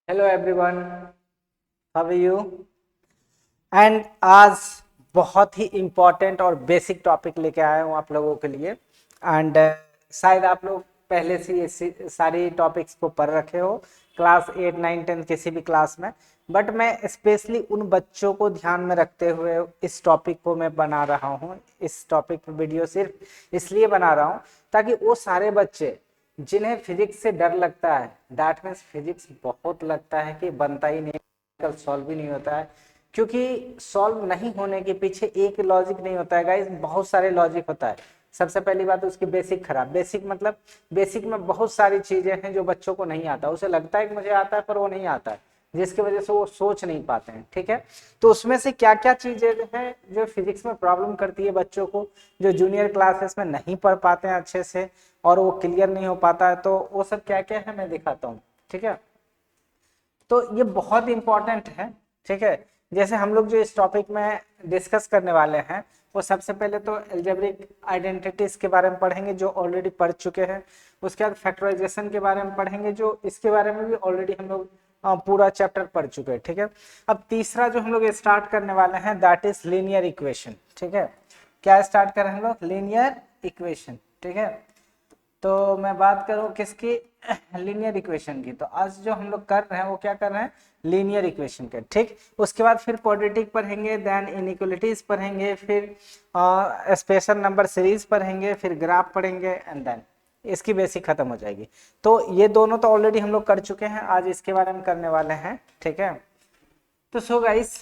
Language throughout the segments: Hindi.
Hello everyone, how are you? And आज बहुत ही इम्पोर्टेंट और बेसिक टॉपिक लेके आया हूँ आप लोगों के लिए। एंड शायद आप लोग पहले से ये सारी टॉपिक्स को पढ़ रखे हो क्लास 8, 9, 10 किसी भी क्लास में। बट मैं स्पेशली उन बच्चों को ध्यान में रखते हुए इस टॉपिक को मैं बना रहा हूँ। इस टॉपिक पर वीडियो सिर्फ इसलिए बना रहा हूँ ताकि वो सारे बच्चे जिन्हें फिजिक्स से डर लगता है, दैट मीन्स फिजिक्स बहुत लगता है कि बनता ही नहीं, सॉल्व भी नहीं होता है, क्योंकि सॉल्व नहीं होने के पीछे एक लॉजिक नहीं होता है गाइस, बहुत सारे लॉजिक होता है। सबसे पहली बात उसकी बेसिक खराब। बेसिक मतलब बेसिक में बहुत सारी चीजें हैं जो बच्चों को नहीं आता, उसे लगता है कि मुझे आता है पर वो नहीं आता है, जिसकी वजह से वो सोच नहीं पाते हैं। ठीक है, तो उसमें से क्या क्या चीजें हैं जो फिजिक्स में प्रॉब्लम करती है बच्चों को, जो जूनियर क्लासेस में नहीं पढ़ पाते हैं अच्छे से और वो क्लियर नहीं हो पाता है, तो वो सब क्या क्या है मैं दिखाता हूँ। ठीक है, तो ये बहुत इंपॉर्टेंट है। ठीक है, जैसे हम लोग जो इस टॉपिक में डिस्कस करने वाले हैं वो सबसे पहले तो एल्जेब्रिक आइडेंटिटीज के बारे में पढ़ेंगे जो ऑलरेडी पढ़ चुके हैं। उसके बाद फैक्टराइजेशन के बारे में पढ़ेंगे जो इसके बारे में भी ऑलरेडी हम लोग पूरा चैप्टर पढ़ चुके हैं। ठीक है, अब तीसरा जो हम लोग स्टार्ट करने वाले हैं दैट इज लीनियर इक्वेशन। ठीक है, क्या स्टार्ट करें हम लोग? Linear equation. ठीक है, तो मैं बात करूं किसकी? लीनियर इक्वेशन की। तो आज जो हम लोग कर रहे हैं वो क्या कर रहे हैं? लीनियर इक्वेशन के। ठीक, उसके बाद फिर क्वाड्रेटिक पढ़ेंगे, देन इनइक्वालिटीज पढ़ेंगे, फिर स्पेशल नंबर सीरीज पढ़ेंगे, फिर ग्राफ पढ़ेंगे एंड देन इसकी बेसिक खत्म हो जाएगी। तो ये दोनों तो ऑलरेडी हम लोग कर चुके हैं, आज इसके बारे में करने वाले हैं। ठीक है, तो so guys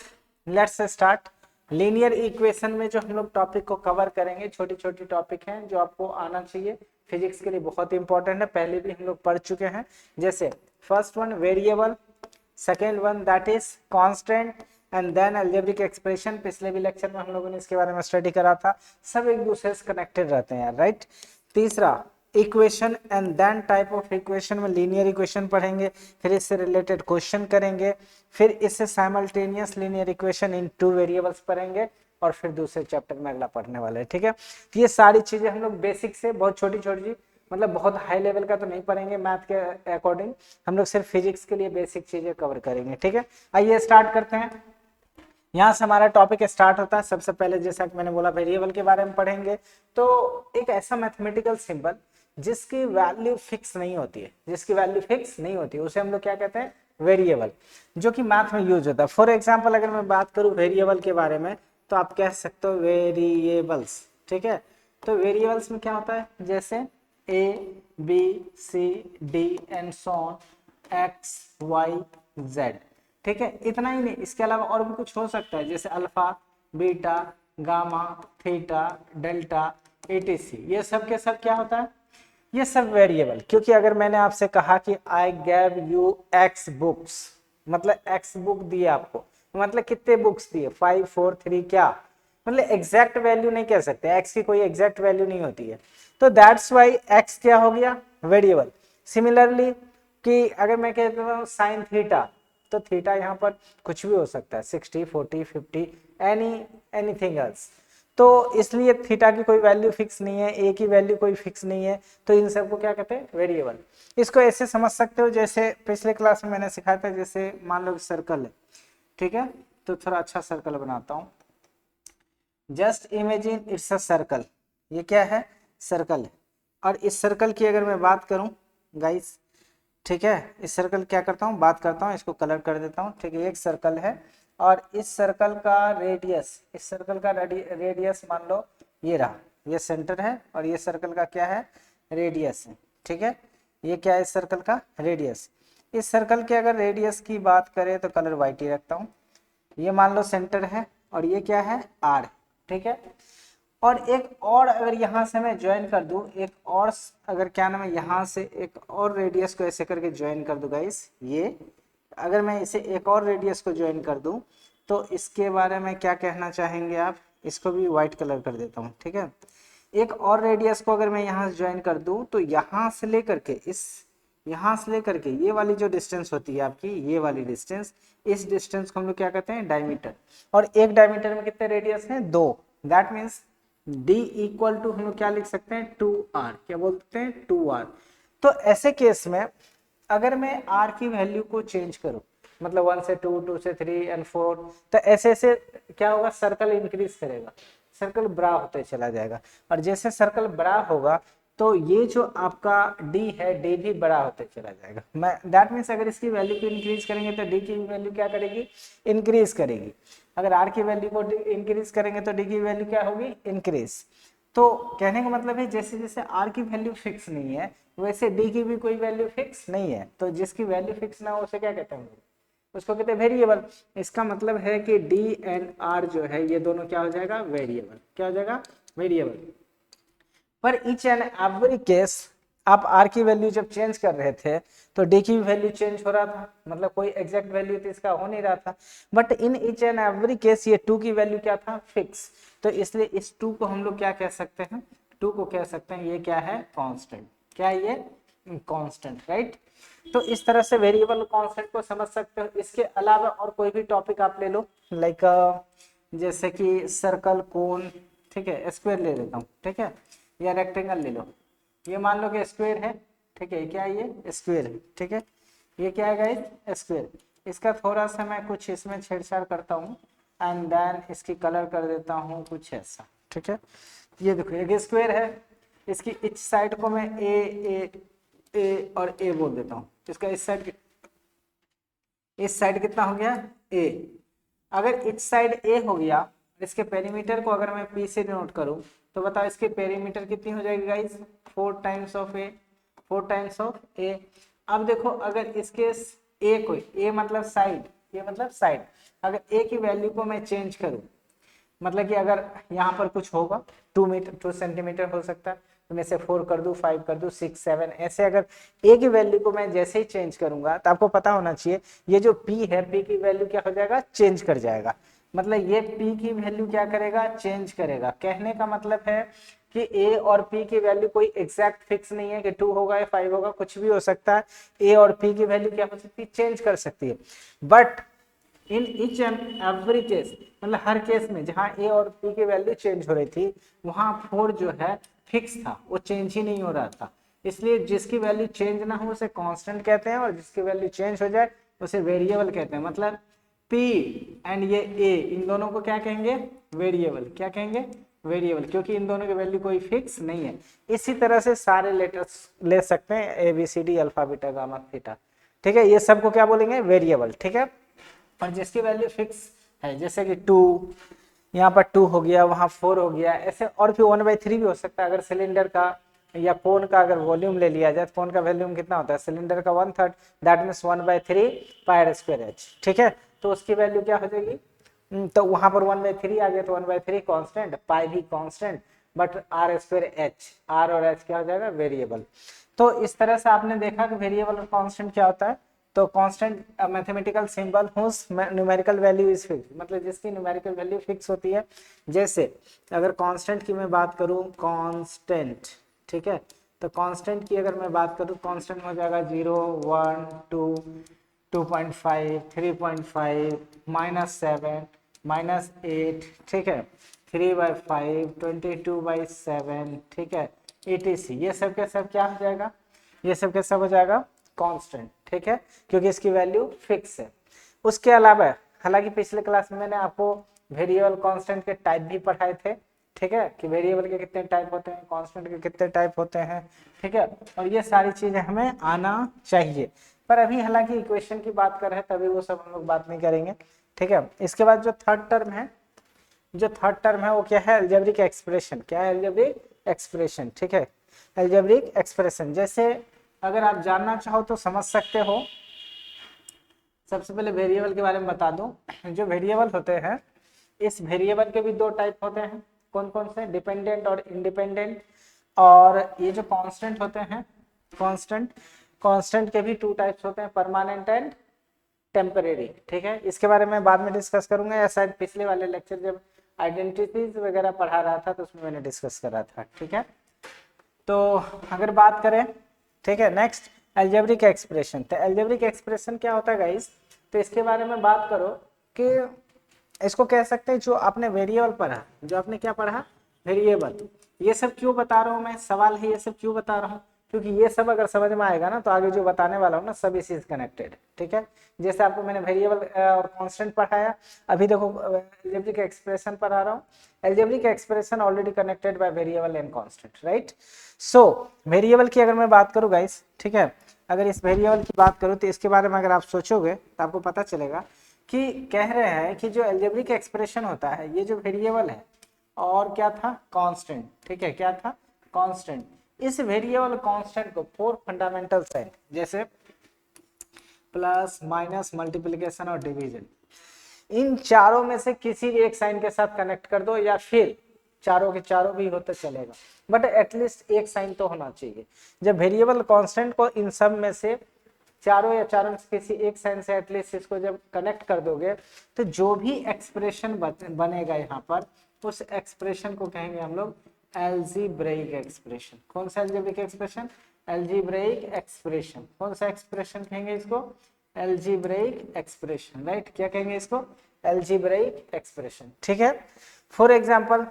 let's start. Linear equation में जो हम लोग टॉपिक को कवर करेंगे, छोटी छोटी टॉपिक हैं जो आपको आना चाहिए, फिजिक्स के लिए बहुत इंपॉर्टेंट है, पहले भी हम लोग पढ़ चुके हैं। जैसे first one variable, second one that is constant and then algebraic expression. पिछले भी लेक्चर में हम लोगों ने इसके बारे में स्टडी करा था, सब एक दूसरे से कनेक्टेड रहते हैं यार, राइट। तीसरा equation and then type of equation में लीनियर इक्वेशन पढ़ेंगे, फिर इससे रिलेटेड क्वेश्चन करेंगे, फिर इससे simultaneous linear equation in two variables पढ़ेंगे और फिर दूसरे चैप्टर में अगला पढ़ने वाले हैं। ठीक है, तो ये सारी चीजें हम लोग बेसिक से बहुत छोटी छोटी, मतलब बहुत हाई लेवल का तो नहीं पढ़ेंगे मैथ के अकॉर्डिंग, हम लोग सिर्फ फिजिक्स के लिए बेसिक चीजें कवर करेंगे। ठीक है, आइए स्टार्ट करते हैं। यहाँ से हमारा टॉपिक स्टार्ट होता है। सबसे पहले जैसा कि मैंने बोला वेरिएबल के बारे में पढ़ेंगे, तो एक ऐसा मैथमेटिकल सिंबल जिसकी वैल्यू फिक्स नहीं होती है, जिसकी वैल्यू फिक्स नहीं होती है उसे हम लोग क्या कहते हैं? वेरिएबल, जो कि मैथ में यूज होता है। फॉर एग्जाम्पल अगर मैं बात करूं वेरिएबल के बारे में तो आप कह सकते हो वेरिएबल्स। ठीक है, तो वेरिएबल्स में क्या होता है? जैसे A B C D and so on X Y Z. ठीक है, इतना ही नहीं, इसके अलावा और भी कुछ हो सकता है, जैसे alpha beta gamma theta delta etc. ये सब के सब क्या होता है? ये सब वेरिएबल। क्योंकि अगर मैंने आपसे कहा कि आई गैव यू एक्स बुक्स, मतलब एक्स बुक दिए आपको, मतलब कितने बुक्स दिए? 5 4 3, क्या मतलब एग्जैक्ट वैल्यू नहीं कह सकते, एक्स की कोई एग्जैक्ट वैल्यू नहीं होती है, तो दैट्स वाई एक्स क्या हो गया? वेरिएबल। सिमिलरली कि अगर मैं कहता हूँ साइन थीटा, तो थीटा यहाँ पर कुछ भी हो सकता है, 60 40 50 एनीथिंग एल्स। तो इसलिए थीटा की कोई वैल्यू फिक्स नहीं है, ए की वैल्यू कोई फिक्स नहीं है, तो इन सबको क्या कहते हैं? वेरिएबल। इसको ऐसे समझ सकते हो जैसे पिछले क्लास में मैंने सिखाया था, जैसे मान लो सर्कल है। ठीक है, तो थोड़ा अच्छा सर्कल बनाता हूँ। Just imagine it's a circle. ये क्या है? सर्कल है। और इस सर्कल की अगर मैं बात करूं गाइस, ठीक है, इस सर्कल क्या करता हूं, बात करता हूं, इसको कलर कर देता हूं। ठीक है, एक सर्कल है और इस सर्कल का रेडियस, इस सर्कल का रेडियस मान लो ये रहा, ये सेंटर है और ये सर्कल का क्या है? रेडियस है। ठीक है, ये क्या है? इस सर्कल का रेडियस। इस सर्कल के अगर रेडियस की बात करें तो कलर व्हाइट ही रखता हूँ। ये मान लो सेंटर है और ये क्या है? आर। ठीक है, और एक और अगर यहाँ से मैं ज्वाइन कर दूं, एक और अगर क्या नाम है, यहाँ से एक और रेडियस को ऐसे करके ज्वाइन कर दूं गाइस, ये अगर मैं इसे एक और रेडियस को ज्वाइन कर दूं तो इसके बारे में क्या कहना चाहेंगे आप? इसको भी व्हाइट कलर कर देता हूँ। ठीक है, एक और रेडियस को अगर मैं यहाँ से ज्वाइन कर दूं तो यहाँ से लेकर के यहाँ से लेकर के ये वाली जो डिस्टेंस होती है आपकी, ये वाली डिस्टेंस, इस डिस्टेंस को हम लोग क्या कहते हैं? डायमीटर। और एक डायमीटर में कितने रेडियस हैं? 2। That means d equal to हम लोग क्या लिख सकते हैं? 2r। क्या बोलते हैं? 2r। तो ऐसे केस में अगर मैं r की वैल्यू को चेंज करूं, मतलब 1 से 2, 2 से 3 एंड 4, तो ऐसे ऐसे क्या होगा, सर्कल इंक्रीज करेगा, सर्कल बड़ा होते चला जाएगा। और जैसे सर्कल बड़ा होगा तो ये जो आपका d है, d भी बड़ा होते चला जाएगा। मैं दैट मीन्स अगर इसकी वैल्यू को इंक्रीज करेंगे तो d की वैल्यू क्या करेगी, इंक्रीज करेगी। अगर r की वैल्यू को इंक्रीज करेंगे तो d की वैल्यू क्या होगी, इंक्रीज। तो कहने का मतलब है जैसे जैसे r की वैल्यू फिक्स नहीं है वैसे d की भी कोई वैल्यू फिक्स नहीं है। तो जिसकी वैल्यू फिक्स ना हो उसे क्या कहते हैं, उसको कहते हैं वेरिएबल। इसका मतलब है कि d एंड r जो है ये दोनों क्या हो जाएगा, वेरिएबल। क्या हो जाएगा, वेरिएबल। पर ईच एंड एवरी केस आप r की वैल्यू जब चेंज कर रहे थे तो d की वैल्यू चेंज हो रहा था, मतलब कोई एग्जैक्ट वैल्यू तो इसका हो नहीं रहा था। But in each and every case ये 2 की वैल्यू क्या था, फिक्स। तो इसलिए इस 2 को हम लोग क्या कह सकते हैं, 2 को कह सकते हैं ये क्या है, कांस्टेंट। क्या है ये, कांस्टेंट, राइट। तो इस तरह से वेरिएबल कांस्टेंट को समझ सकते हो। इसके अलावा और कोई भी टॉपिक आप ले लो, लाइक जैसे कि सर्कल, कोन, ठीक है, स्क्वायर ले लेता हूँ, ठीक है, या रेक्टेंगल ले लो। ये मान लो कि स्क्वायर है, ठीक है, क्या है ये, स्क्वायर है, ठीक है। ये क्या है गाइस, स्क्वायर। इसका थोड़ा सा मैं कुछ इसमें छेड़छाड़ करता हूँ एंड देन इसकी कलर कर देता हूँ कुछ ऐसा, ठीक है। ये देखो एक स्क्वायर है, इसकी इस साइड को मैं ए और ए बोल देता हूँ। इसका इस साइड कितना हो गया, ए। अगर इस साइड ए हो गया, इसके पेरीमीटर को अगर मैं पी से डिनोट करूं तो बताओ इसके पेरीमीटर कितनी हो जाएगी guys, 4 times of a, 4 times of a. अब देखो अगर इसके ए को, ए मतलब साइड, ये मतलब साइड, अगर ए की वैल्यू को मैं चेंज करूं, मतलब कि अगर यहाँ पर कुछ होगा 2 सेंटीमीटर हो सकता है, तो मैं से 4 कर दूं, 5 कर दूं, 6, 7, ऐसे अगर ए की वैल्यू को मैं जैसे ही चेंज करूंगा तो आपको पता होना चाहिए ये जो पी है, पी की वैल्यू क्या हो जाएगा, चेंज कर जाएगा। मतलब ये पी की वैल्यू क्या करेगा, चेंज करेगा। कहने का मतलब है कि ए और पी की वैल्यू कोई एग्जैक्ट फिक्स नहीं है कि 2 होगा या 5 होगा, कुछ भी हो सकता है। ए और पी की वैल्यू क्या हो सकती है, चेंज कर सकती है। But in each and every case, मतलब हर केस में जहां ए और पी की वैल्यू चेंज हो रही थी वहां 4 जो है फिक्स था, वो चेंज ही नहीं हो रहा था। इसलिए जिसकी वैल्यू चेंज ना हो उसे कांस्टेंट कहते हैं, और जिसकी वैल्यू चेंज हो जाए उसे वेरिएबल कहते हैं। मतलब P एंड ये A, इन दोनों को क्या कहेंगे, वेरिएबल। क्या कहेंगे, वेरिएबल, क्योंकि इन दोनों की वैल्यू कोई फिक्स नहीं है। इसी तरह से सारे लेटर्स ले सकते हैं, A B C D alpha beta gamma theta, ठीक है, ये सबको क्या बोलेंगे, वेरिएबल, ठीक है। और जिसकी वैल्यू फिक्स है, जैसे कि 2, यहाँ पर 2 हो गया, वहां 4 हो गया, ऐसे और भी 1/3 भी हो सकता है। अगर सिलेंडर का या कोन का अगर वॉल्यूम ले लिया जाए, कोन का वॉल्यूम कितना होता है, सिलेंडर का 1/3, that means 1/3 pi square H, ठीक है। तो उसकी वैल्यू क्या हो जाएगी, तो वहां पर 1/3 आ गया, तो 1/3 कांस्टेंट, पाई भी constant, but r square h, r और एच क्या हो जाएगा, वेरिएबल। तो इस तरह से आपने देखा कि वेरिएबल और कांस्टेंट क्या होता है। तो constant mathematical symbol whose numerical value is fixed, मतलब जिसकी न्यूमेरिकल वैल्यू फिक्स होती है। जैसे अगर कांस्टेंट की मैं बात करूं, कांस्टेंट, ठीक है, तो कांस्टेंट की अगर मैं बात करूं, कांस्टेंट हो जाएगा 0, 1, 2, 2.5, 3.5, -7, -8, ठीक है, 3/5, 22/7, ठीक है, etc। ये सब के सब क्या हो जाएगा, ये सब के सब हो जाएगा कांस्टेंट, ठीक है, क्योंकि इसकी वैल्यू फिक्स है। उसके अलावा हालांकि पिछले क्लास में मैंने आपको वेरिएबल कांस्टेंट के टाइप भी पढ़ाए थे, ठीक है, कि वेरिएबल के कितने टाइप होते हैं, कांस्टेंट के कितने टाइप होते हैं, ठीक है, और ये सारी चीजें हमें आना चाहिए। पर अभी हालांकि इक्वेशन की बात कर रहे हैं तभी वो सब हम लोग बात नहीं करेंगे, ठीक है। इसके बाद जो थर्ड टर्म है, जो थर्ड टर्म है वो क्या है, अलजेब्रिक एक्सप्रेशन। क्या है, अलजेब्रिक एक्सप्रेशन, ठीक है, अलजेब्रिक एक्सप्रेशन। जैसे अगर आप जानना चाहो तो समझ सकते हो। सबसे पहले वेरिएबल के बारे में बता दूं। जो वेरिएबल होते हैं, इस वेरिएबल के भी 2 टाइप होते हैं। कौन कौन से, डिपेंडेंट और इंडिपेंडेंट। और ये जो कांस्टेंट होते हैं, कांस्टेंट, कांस्टेंट के भी 2 टाइप्स होते हैं, परमानेंट एंड टेम्परेरी, ठीक है। इसके बारे में बाद में डिस्कस करूंगा, या शायद पिछले वाले लेक्चर जब आइडेंटिटीज वगैरह पढ़ा रहा था तो उसमें मैंने डिस्कस करा था, ठीक है। तो अगर बात करें, ठीक है, नेक्स्ट अलजेब्रिक एक्सप्रेशन। तो अलजेब्रिक एक्सप्रेशन क्या होता है गाइस, तो इसके बारे में बात करो कि इसको कह सकते हैं जो आपने वेरिएबल पढ़ा, जो आपने क्या पढ़ा, वेरिएबल। ये सब क्यों बता रहा हूं मैं, सवाल है ये सब क्यों बता रहा हूं, क्योंकि ये सब अगर समझ में आएगा ना तो आगे जो बताने वाला हूँ ना सब इसी से कनेक्टेड, ठीक है। जैसे आपको मैंने वेरिएबल और कांस्टेंट पढ़ाया, अभी देखो अलजेब्रिक एक्सप्रेशन पढ़ा रहा हूँ। Algebraic expression already connected by variable and constant, right. So variable की अगर मैं बात करूँ गाइस, ठीक है, अगर इस वेरिएबल की बात करूँ तो इसके बारे में अगर आप सोचोगे तो आपको पता चलेगा कि कह रहे हैं कि जो अलजेब्रिक एक्सप्रेशन होता है, ये जो वेरिएबल है और क्या था, कांस्टेंट, ठीक है, क्या था, कांस्टेंट। इस वेरिएबल कांस्टेंट को 4 फंडामेंटल साइन जैसे प्लस, माइनस, मल्टीप्लिकेशन और डिवीजन, इन चारों में से किसी एक साइन के साथ कनेक्ट कर दो, या फिर चारों के चारों भी हो तो चलेगा, बट एटलीस्ट एक साइन तो होना चाहिए। जब वेरिएबल कांस्टेंट को इन सब में से चारों या चारों में से किसी एक साइन से एटलीस्ट इसको जब कनेक्ट कर दोगे तो जो भी एक्सप्रेशन बनेगा यहाँ पर, उस एक्सप्रेशन को कहेंगे हम लोग अलजेब्रिक एक्सप्रेशन। कौन सा अलजेब्रिक एक्सप्रेशन, अलजेब्रिक एक्सप्रेशन। कौन सा एक्सप्रेशन कहेंगे इसको, अलजेब्रिक एक्सप्रेशन, राइट। क्या कहेंगे इसको, अलजेब्रिक एक्सप्रेशन, ठीक है। फॉर एग्जांपल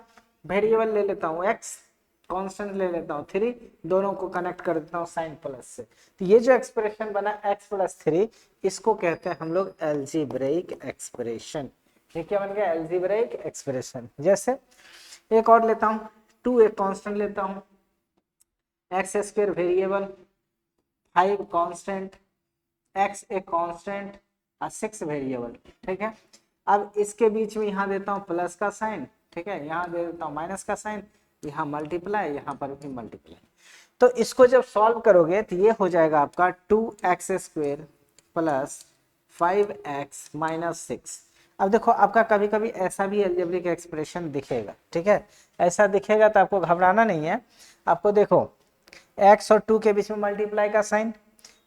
वेरिएबल ले लेता हूँ x, कांस्टेंट ले लेता हूँ 3, दोनों को कनेक्ट कर देता हूँ साइन प्लस से, तो ये जो एक्सप्रेशन बना x प्लस 3, इसको कहते हैं हम लोग अलजेब्रिक एक्सप्रेशन। ये क्या बन गया, अलजेब्रिक एक्सप्रेशन। जैसे एक और लेता हूँ 2, एक कांस्टेंट लेता हूँ, x square variable, 5 constant, x एक कांस्टेंट और 6 वेरिएबल, ठीक है। अब इसके बीच में यहाँ देता हूँ प्लस का साइन, ठीक है, यहाँ दे देता हूँ माइनस का साइन, यहाँ मल्टीप्लाई, यहाँ पर भी मल्टीप्लाई। तो इसको जब सॉल्व करोगे तो ये हो जाएगा आपका 2x square plus 5x minus 6। अब देखो आपका कभी कभी ऐसा भी अलजेब्रिक एक्सप्रेशन दिखेगा, ठीक है, ऐसा दिखेगा तो आपको घबराना नहीं है। आपको देखो x और 2 के बीच में मल्टीप्लाई का साइन,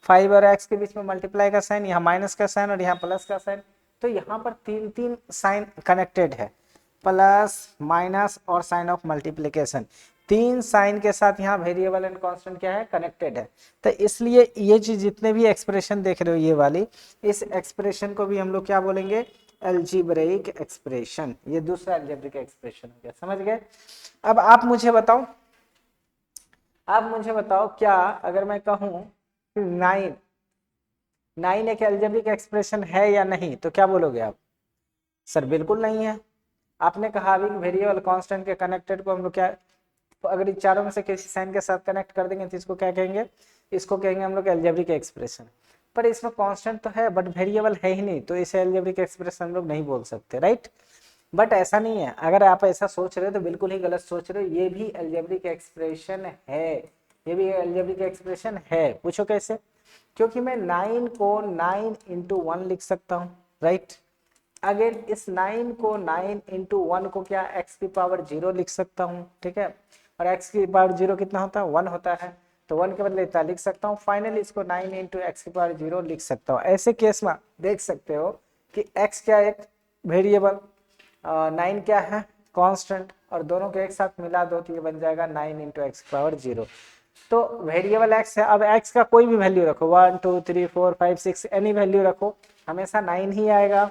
5 और x के बीच में मल्टीप्लाई का साइन, यहाँ माइनस का साइन और यहाँ प्लस का साइन, तो यहाँ पर 3 साइन कनेक्टेड है, प्लस, माइनस और साइन ऑफ मल्टीप्लिकेशन, 3 साइन के साथ यहाँ वेरिएबल एंड कांस्टेंट क्या है, कनेक्टेड है। तो इसलिए ये चीज जितने भी एक्सप्रेशन देख रहे हो ये वाली, इस एक्सप्रेशन को भी हम लोग क्या बोलेंगे, अलजेब्रिक एक्सप्रेशन। ये दूसरा अलजेब्रिक एक्सप्रेशन हो गया, समझ गए। अब आप मुझे बताओ, क्या अगर मैं कहूं 9 एक अलजेब्रिक एक्सप्रेशन है या नहीं, तो क्या बोलोगे आप, सर बिल्कुल नहीं है। आपने कहा अभी वेरिएबल कांस्टेंट के कनेक्टेड को हम लोग क्या, अगर इन चारों में से किसी साइन के साथ कनेक्ट कर देंगे तो इसको क्या कहेंगे, इसको कहेंगे हम लोग अलजेब्रिक एक्सप्रेशन। पर इसमें कांस्टेंट तो है बट वेरिएबल है ही नहीं, तो इसे अलजेब्रिक एक्सप्रेशन हम लोग नहीं बोल सकते, राइट। बट ऐसा नहीं है, अगर आप ऐसा सोच रहे हो तो बिल्कुल ही गलत सोच रहे हो, ये भी अलजेब्रिक एक्सप्रेशन है, ये भी अलजेब्रिक एक्सप्रेशन है। पूछो कैसे, क्योंकि मैं 9 को 9 इंटू 1 लिख सकता हूँ, राइट। अगेन इस 9 को 9 इंटू 1 को क्या x की पावर 0 लिख सकता हूँ, ठीक है, और x की पावर 0 कितना होता है, 1 होता है, तो 1 के बदले इतना लिख सकता हूँ। फाइनली इसको 9 इंटू एक्स की पावर 0 लिख सकता हूँ। ऐसे केस में देख सकते हो कि x क्या एक वेरिएबल, 9 क्या है कांस्टेंट, और दोनों को एक साथ मिला दो तो ये बन जाएगा 9 इंटू एक्स की पावर 0। तो वेरिएबल x है, अब x का कोई भी वैल्यू रखो, 1 2 3 4 5 6 एनी वैल्यू रखो, हमेशा 9 ही आएगा,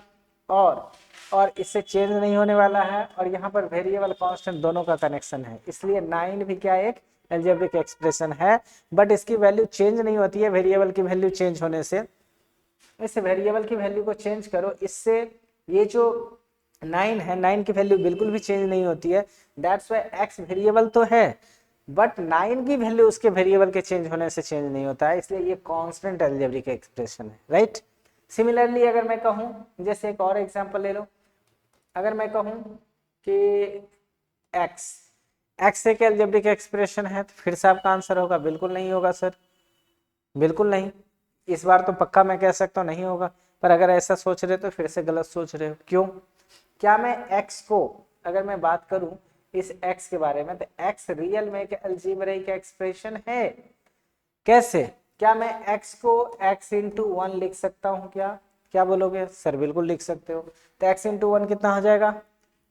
और इससे चेंज नहीं होने वाला है, और यहाँ पर वेरिएबल कांस्टेंट दोनों का कनेक्शन है, इसलिए 9 भी क्या एक अलजेब्रिक एक्सप्रेशन है। बट इसकी वैल्यू चेंज नहीं होती है वेरिएबल की वैल्यू चेंज होने से। इस वेरिएबल की वैल्यू को चेंज करो, इससे ये जो 9 है, 9 की वैल्यू बिल्कुल भी चेंज नहीं होती है। दैट्स व्हाई x वेरिएबल तो है बट 9 की वैल्यू उसके वेरिएबल के चेंज होने से चेंज नहीं होता है, इसलिए ये कांस्टेंट अलजेब्रिक एक्सप्रेशन है, राइट। सिमिलरली अगर मैं कहूं, जैसे एक और एग्जांपल ले लो, अगर मैं कहूं कि x एक अलजेब्रिक एक्सप्रेशन है, तो फिर से आपका आंसर होगा बिल्कुल नहीं होगा सर, बिल्कुल नहीं। इस बार तो पक्का मैं कह सकता हूँ नहीं होगा, पर अगर ऐसा सोच रहे हो तो फिर से गलत सोच रहे हो। क्यों, क्या मैं x को, अगर मैं बात करूं इस x के बारे में, तो x रियल में एक अलजेब्रिक एक्सप्रेशन है। कैसे, क्या मैं x को x इंटू 1 लिख सकता हूँ, क्या बोलोगे सर, बिल्कुल लिख सकते हो। तो x इंटू 1 कितना हो जाएगा,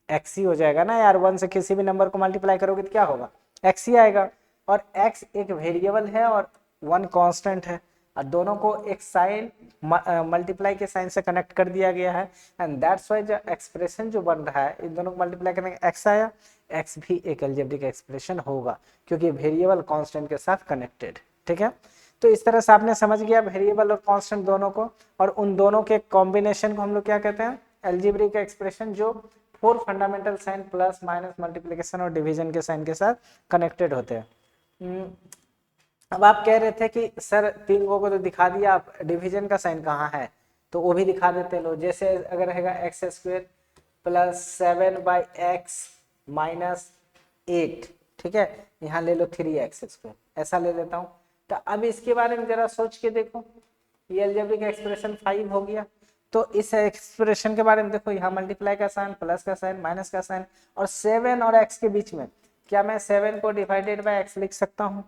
x ही हो जाएगा ना यार, 1 से किसी भी नंबर को मल्टीप्लाई करोगे तो क्या होगा, x ही आएगा। और x एक वेरिएबल है और 1 कांस्टेंट है, और दोनों को एक साइन मल्टीप्लाई के साइन से कनेक्ट कर दिया गया है, एंड दैट्स व्हाई जो एक्सप्रेशन जो बन रहा है, इन दोनों को मल्टीप्लाई करने का x आया, x भी एक अलजेब्रिक एक्सप्रेशन होगा क्योंकि वेरिएबल कांस्टेंट के साथ कनेक्टेड। ठीक है। तो इस तरह से आपने समझ गया वेरिएबल और कांस्टेंट दोनों को, और उन दोनों के कॉम्बिनेशन को हम लोग क्या कहते हैं, अलजेब्रिक एक्सप्रेशन, जो 4 fundamental sign plus minus multiplication और डिवीजन के साइन के साथ कनेक्टेड होते हैं। अब आप कह रहे थे कि सर 3 को तो दिखा दिया, आप डिवीजन का साइन कहाँ है, तो वो भी दिखा देते लो। जैसे अगर रहेगा x square plus 7/x minus 8, ठीक है, यहाँ ले लो 3x स्क्वायर, ऐसा ले लेता हूँ। तो अब इसके बारे में जरा सोच के देखो, ये अलजेब्रिक एक्सप्रेशन 5 हो गया, तो इस एक्सप्रेशन के बारे में देखो, यहाँ मल्टीप्लाई का साइन, प्लस का साइन, माइनस का साइन, और 7 और x के बीच में, क्या मैं 7 को डिवाइडेड बाय x लिख सकता हूँ,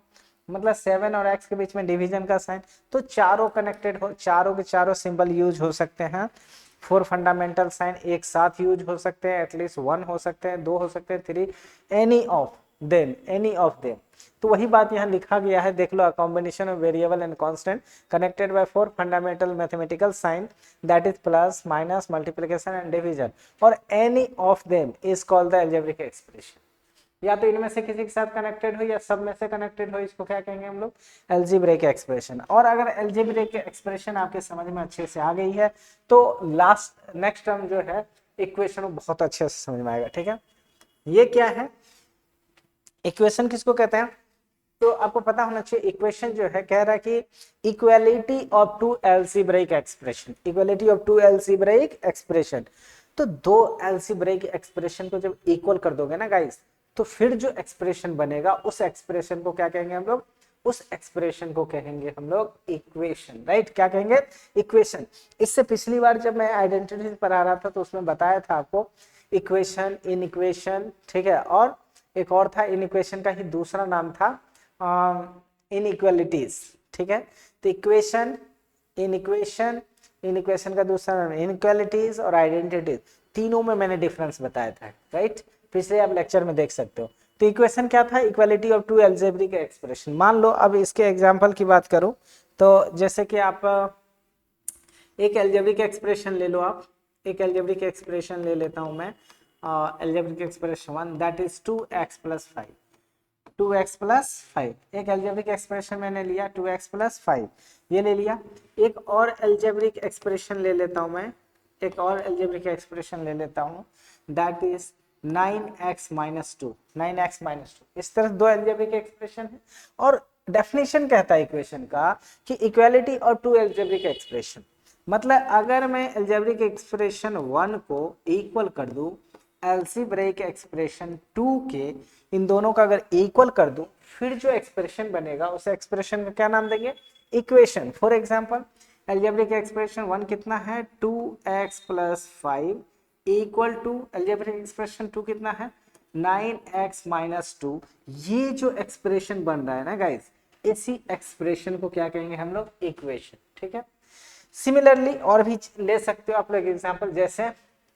मतलब 7 और x के बीच में डिवीजन का साइन, तो चारों कनेक्टेड हो, चारों के चारों सिंबल यूज हो सकते हैं। 4 फंडामेंटल साइन एक साथ यूज हो सकते हैं, एटलीस्ट 1 हो सकते हैं, 2 हो सकते हैं, 3, एनी ऑफ देम। तो वही बात यहाँ लिखा गया है, देख लो, combination of variable and constant connected by 4 fundamental mathematical sign, that is plus minus multiplication and division, और any of them is called the algebraic expression. या तो इनमें से किसी के साथ कनेक्टेड हो या सब में से कनेक्टेड हो, इसको क्या कहेंगे हम लोग, अलजेब्रिक एक्सप्रेशन। और अगर अलजेब्रिक एक्सप्रेशन आपके समझ में अच्छे से आ गई है, तो नेक्स्ट टर्म जो है इक्वेशन बहुत अच्छे से समझ में आएगा, ठीक है। ये क्या है, इक्वेशन किसको कहते हैं, तो आपको पता होना चाहिए। इक्वेशन जो है कह रहा है कि equality of 2 algebraic expression, equality of 2 algebraic expression. तो 2 अलजेब्रिक एक्सप्रेशन को जब इक्वल कर दोगे ना गाइस, तो फिर जो एक्सप्रेशन बनेगा उस एक्सप्रेशन को क्या कहेंगे हम लोग, उस एक्सप्रेशन को कहेंगे हम लोग इक्वेशन, राइट। क्या कहेंगे, इक्वेशन। इससे पिछली बार जब मैं आइडेंटिटी पर आ रहा था तो उसमें बताया था आपको इक्वेशन, इन इक्वेशन, ठीक है, और एक और था इन इक्वेशन का ही दूसरा नाम था इनइक्वालिटीज, ठीक है। तो इक्वेशन, इन इक्वेशन का दूसरा नाम इनइक्वालिटीज और आइडेंटिटीज, तीनों में मैंने डिफरेंस बताया था, राइट। पिछले आप लेक्चर में देख सकते हो। तो इक्वेशन क्या था, इक्वालिटी ऑफ 2 अलजेब्रिक एक्सप्रेशन। मान लो अब इसके एग्जांपल की बात करूं, तो जैसे कि आप एक अलजेब्रिक एक्सप्रेशन ले लो, आप एक अलजेब्रिक एक्सप्रेशन ले लेता हूं मैं, algebraic expression 1, that is 2x + 5, 2x + 5, एक अलजेब्रिक एक्सप्रेशन मैंने लिया 2x + 5, ये ले लिया। एक और अलजेब्रिक एक्सप्रेशन ले लेता हूं मैं, एक और अलजेब्रिक एक्सप्रेशन ले लेता हूं, दैट इज 9x - 2, 9x - 2। इस तरह 2 अलजेब्रिक एक्सप्रेशन है, और डेफिनेशन कहता है इक्वेशन का कि इक्वालिटी और 2 अलजेब्रिक एक्सप्रेशन, मतलब अगर मैं अलजेब्रिक एक्सप्रेशन 1 को इक्वल कर दूं अलजेब्रिक एक्सप्रेशन 2 के, इन दोनों का अगर इक्वल कर दूं, फिर जो एक्सप्रेशन बनेगा उस एक्सप्रेशन का क्या नाम देंगे, equation. For example algebraic expression 1 कितना है, 2x + 5 equal to algebraic expression 2 कितना है, 9x - 2। ये जो एक्सप्रेशन बन रहा है ना गाइस, इसी एक्सप्रेशन को क्या कहेंगे हम लोग, इक्वेशन, ठीक है। सिमिलरली और भी ले सकते हो आप लोग एग्जांपल, जैसे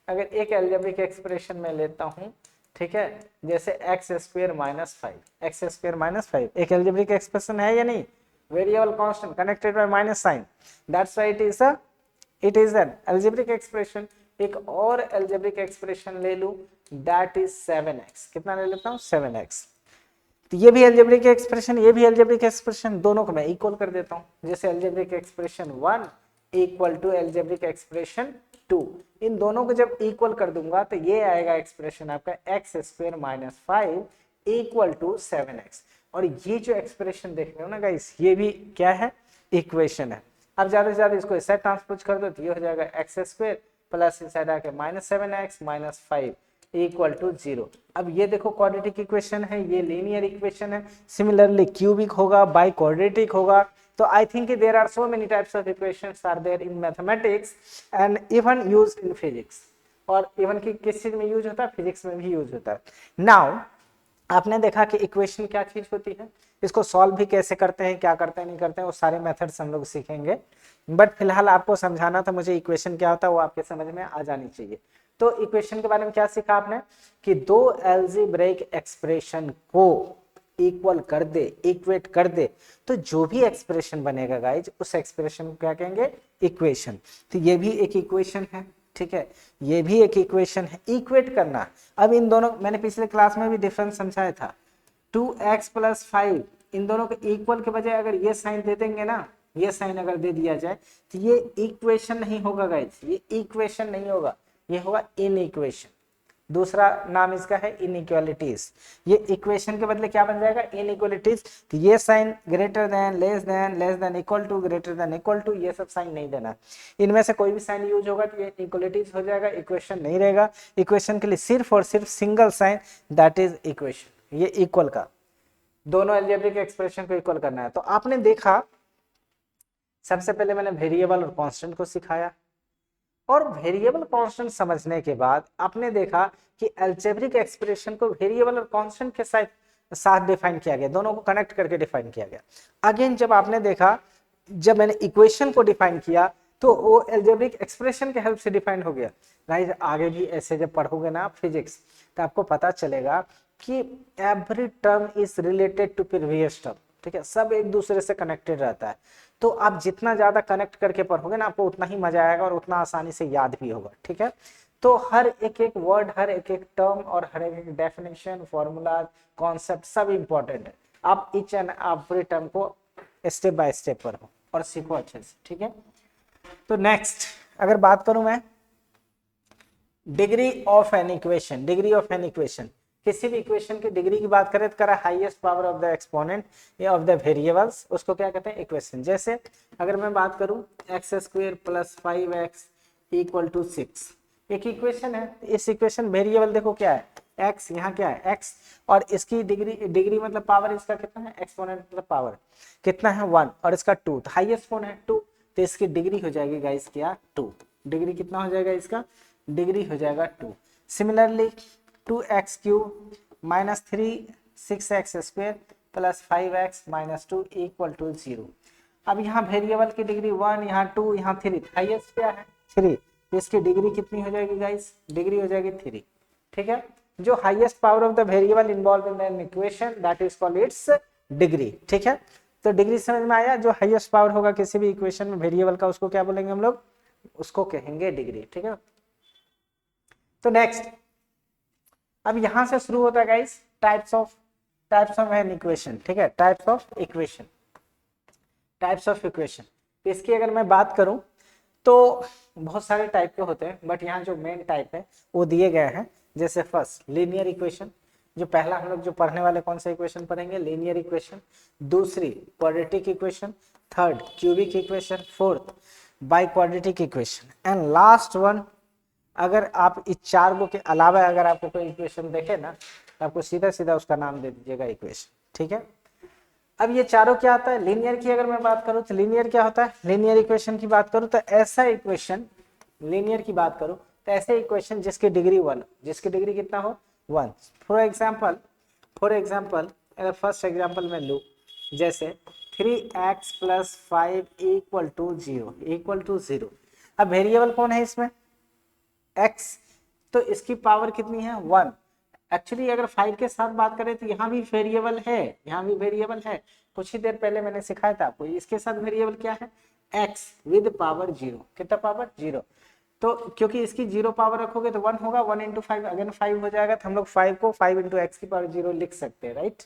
अगर एक अलजेब्रिक एक्सप्रेशन में लेता हूं, ठीक है, जैसे x² - 5, x² - 5 एक अलजेब्रिक एक्सप्रेशन है या नहीं, variable constant connected by minus sign, that's why it is an algebraic expression. एक और अलजेब्रिक एक्सप्रेशन ले लूं, दैट इज 7x, कितना ले लेता हूं, 7x। तो ये भी अलजेब्रिक एक्सप्रेशन, ये भी अलजेब्रिक एक्सप्रेशन, दोनों को मैं इक्वल कर देता हूं। जैसे algebraic expression 1 equal to algebraic expression 2, इन दोनों को जब इक्वल कर दूंगा तो ये आएगा एक्सप्रेशन आपका x² - 5 इक्वल टू 7x। और ये जो एक्सप्रेशन देख रहे हो ना गाइस, ये भी क्या है, इक्वेशन है। अब ज्यादा से ज्यादा इसको ऐसा ट्रांसपोज कर दो तो ये हो जाएगा x² प्लस इनसाइड आके -7x - 5 इक्वल टू 0। अब ये देखो क्वाड्रेटिक इक्वेशन है, ये लीनियर इक्वेशन है। सिमिलरली क्यूबिक होगा, बाई क्वाड्रेटिक होगा। तो I think there are so many types of equations are there in mathematics and even used in physics, और इवन की किस चीज में यूज होता है, फिजिक्स में भी यूज होता है। नाउ आपने देखा कि इक्वेशन क्या चीज होती है, इसको सॉल्व भी कैसे करते हैं, क्या करते हैं, नहीं करते हैं, वो सारे मेथड्स हम लोग सीखेंगे। बट फिलहाल आपको समझाना था मुझे इक्वेशन क्या होता है, वो आपके समझ में आ जानी चाहिए। तो इक्वेशन के बारे में क्या सीखा आपने कि 2 अलजेब्रिक एक्सप्रेशन को इक्वल कर दे, इक्वेट कर दे, तो जो भी एक्सप्रेशन बनेगा गाइज उस एक्सप्रेशन को क्या कहेंगे, इक्वेशन। तो ये भी एक इक्वेशन है, ठीक है, ये भी एक इक्वेशन है, इक्वेट करना। अब इन दोनों, मैंने पिछले क्लास में भी डिफरेंस समझाया था, 2x + 5 इन दोनों के इक्वल के बजाय अगर ये साइन दे देंगे ना, ये साइन अगर दे दिया जाए तो ये इक्वेशन नहीं होगा गाइस, ये इक्वेशन नहीं होगा, ये होगा इन इक्वेशन। दूसरा नाम इसका है इनइक्वालिटीज। ये इक्वेशन के बदले क्या बन जाएगा, इनइक्वालिटीज। तो ये sign greater than, less than, equal to, greater than, equal to, ये सब साइन नहीं देना। इनमें से कोई भी साइन यूज होगा तो ये इक्वालिटीज हो जाएगा, इक्वेशन नहीं रहेगा। इक्वेशन के लिए सिर्फ और सिर्फ single sign, that is equation. ये इक्वल का, दोनों अलजेब्रिक एक्सप्रेशन को इक्वल करना है। तो आपने देखा सबसे पहले मैंने वेरिएबल और कांस्टेंट को सिखाया, और वेरिएबल कांस्टेंट समझने के बाद आपने देखा कि अलजेब्रिक एक्सप्रेशन को वेरिएबल और कांस्टेंट के साथ डिफाइन किया गया, दोनों को कनेक्ट करके डिफाइन किया गया। अगेन जब आपने देखा, जब मैंने इक्वेशन को डिफाइन किया तो वो अलजेब्रिक एक्सप्रेशन के हेल्प से डिफाइन हो गया। गाइस आगे भी ऐसे जब पढ़ोगे ना आप फिजिक्स, तो आपको पता चलेगा कि every term is related to previous term, ठीक है, सब एक दूसरे से कनेक्टेड रहता है। तो आप जितना ज्यादा कनेक्ट करके पढ़ोगे ना, आपको उतना ही मजा आएगा और उतना आसानी से याद भी होगा, ठीक है। तो हर एक एक वर्ड, हर एक एक टर्म और हर एक एक डेफिनेशन, फॉर्मूला, कॉन्सेप्ट सब इंपॉर्टेंट है। आप ईच एंड एवरी टर्म को स्टेप बाय स्टेप पढ़ो और सीखो अच्छे से, ठीक है। तो नेक्स्ट अगर बात करूं मैं degree of an equation, degree of an equation, किसी भी इक्वेशन की डिग्री की बात करें तो करा highest power of the exponent या ऑफ द वेरिएबल्स, उसको क्या कहते हैं, इक्वेशन। जैसे अगर मैं बात करूं x square plus 5x equal to 6, एक इक्वेशन है। इस इक्वेशन वेरिएबल देखो क्या है, x, यहाँ क्या है x, और इसकी डिग्री मतलब पावर इसका कितना है, एक्सपोनेंट मतलब पावर कितना है 1, और इसका 2, तो हाईएस्ट कौन है 2, तो इसकी डिग्री हो जाएगी गाइस क्या 2, डिग्री कितना हो जाएगा इसका, डिग्री हो जाएगा 2। Similarly 2x cube minus 3 6x square plus 5x minus 2 equal to 0। अब यहाँ वेरिएबल की डिग्री 1, यहाँ 2, यहाँ 3, हाईएस्ट क्या है 3, इसकी डिग्री कितनी हो जाएगी गाइस, डिग्री हो जाएगी 3, ठीक है। जो highest power of the variable involve in an equation that is called its degree, ठीक है। तो डिग्री समझ में आया, जो हाईएस्ट पावर होगा किसी भी इक्वेशन में वेरिएबल का, उसको क्या बोलेंगे हम लोग, उसको कहेंगे डिग्री, ठीक है। तो नेक्स्ट अब यहां से शुरू होता है guys types of an equation, ठीक है, types of equation, types of equation. इसकी अगर मैं बात करूं तो बहुत सारे टाइप के होते हैं, बट यहाँ जो मेन टाइप है वो दिए गए हैं। जैसे फर्स्ट लीनियर इक्वेशन, जो पहला हम लोग जो पढ़ने वाले कौन सा इक्वेशन पढ़ेंगे, लीनियर इक्वेशन। दूसरी quadratic equation, third cubic equation, fourth by quadratic equation, and last one, अगर आप इस चार गो के अलावा अगर आपको कोई इक्वेशन देखे ना, तो आपको सीधा सीधा उसका नाम दे दीजिएगा इक्वेशन, ठीक है। अब ये चारों क्या आता है, लीनियर की अगर मैं बात करूं तो लीनियर क्या होता है, लीनियर इक्वेशन की बात करूं तो ऐसा इक्वेशन, लीनियर की बात करूं तो ऐसे इक्वेशन जिसकी डिग्री 1, जिसकी डिग्री कितना हो 1। फॉर एग्जाम्पल अगर फर्स्ट एग्जाम्पल में लूं, जैसे 3x प्लस 5 इक्वल टू 0। अब वेरिएबल कौन है इसमें, x, तो इसकी पावर कितनी है 1। एक्चुअली अगर 5 के साथ बात करें तो यहाँ भी वेरिएबल है, यहाँ भी वेरिएबल है, कुछ ही देर पहले मैंने सिखाया था आपको। इसके साथ वेरिएबल क्या है x विद पावर 0, कितना पावर 0। तो क्योंकि इसकी 0 पावर रखोगे तो 1 होगा, 1 इंटू 5 अगेन 5 हो जाएगा, तो हम लोग 5 को 5 इंटू एक्स की पावर 0 लिख सकते हैं, राइट।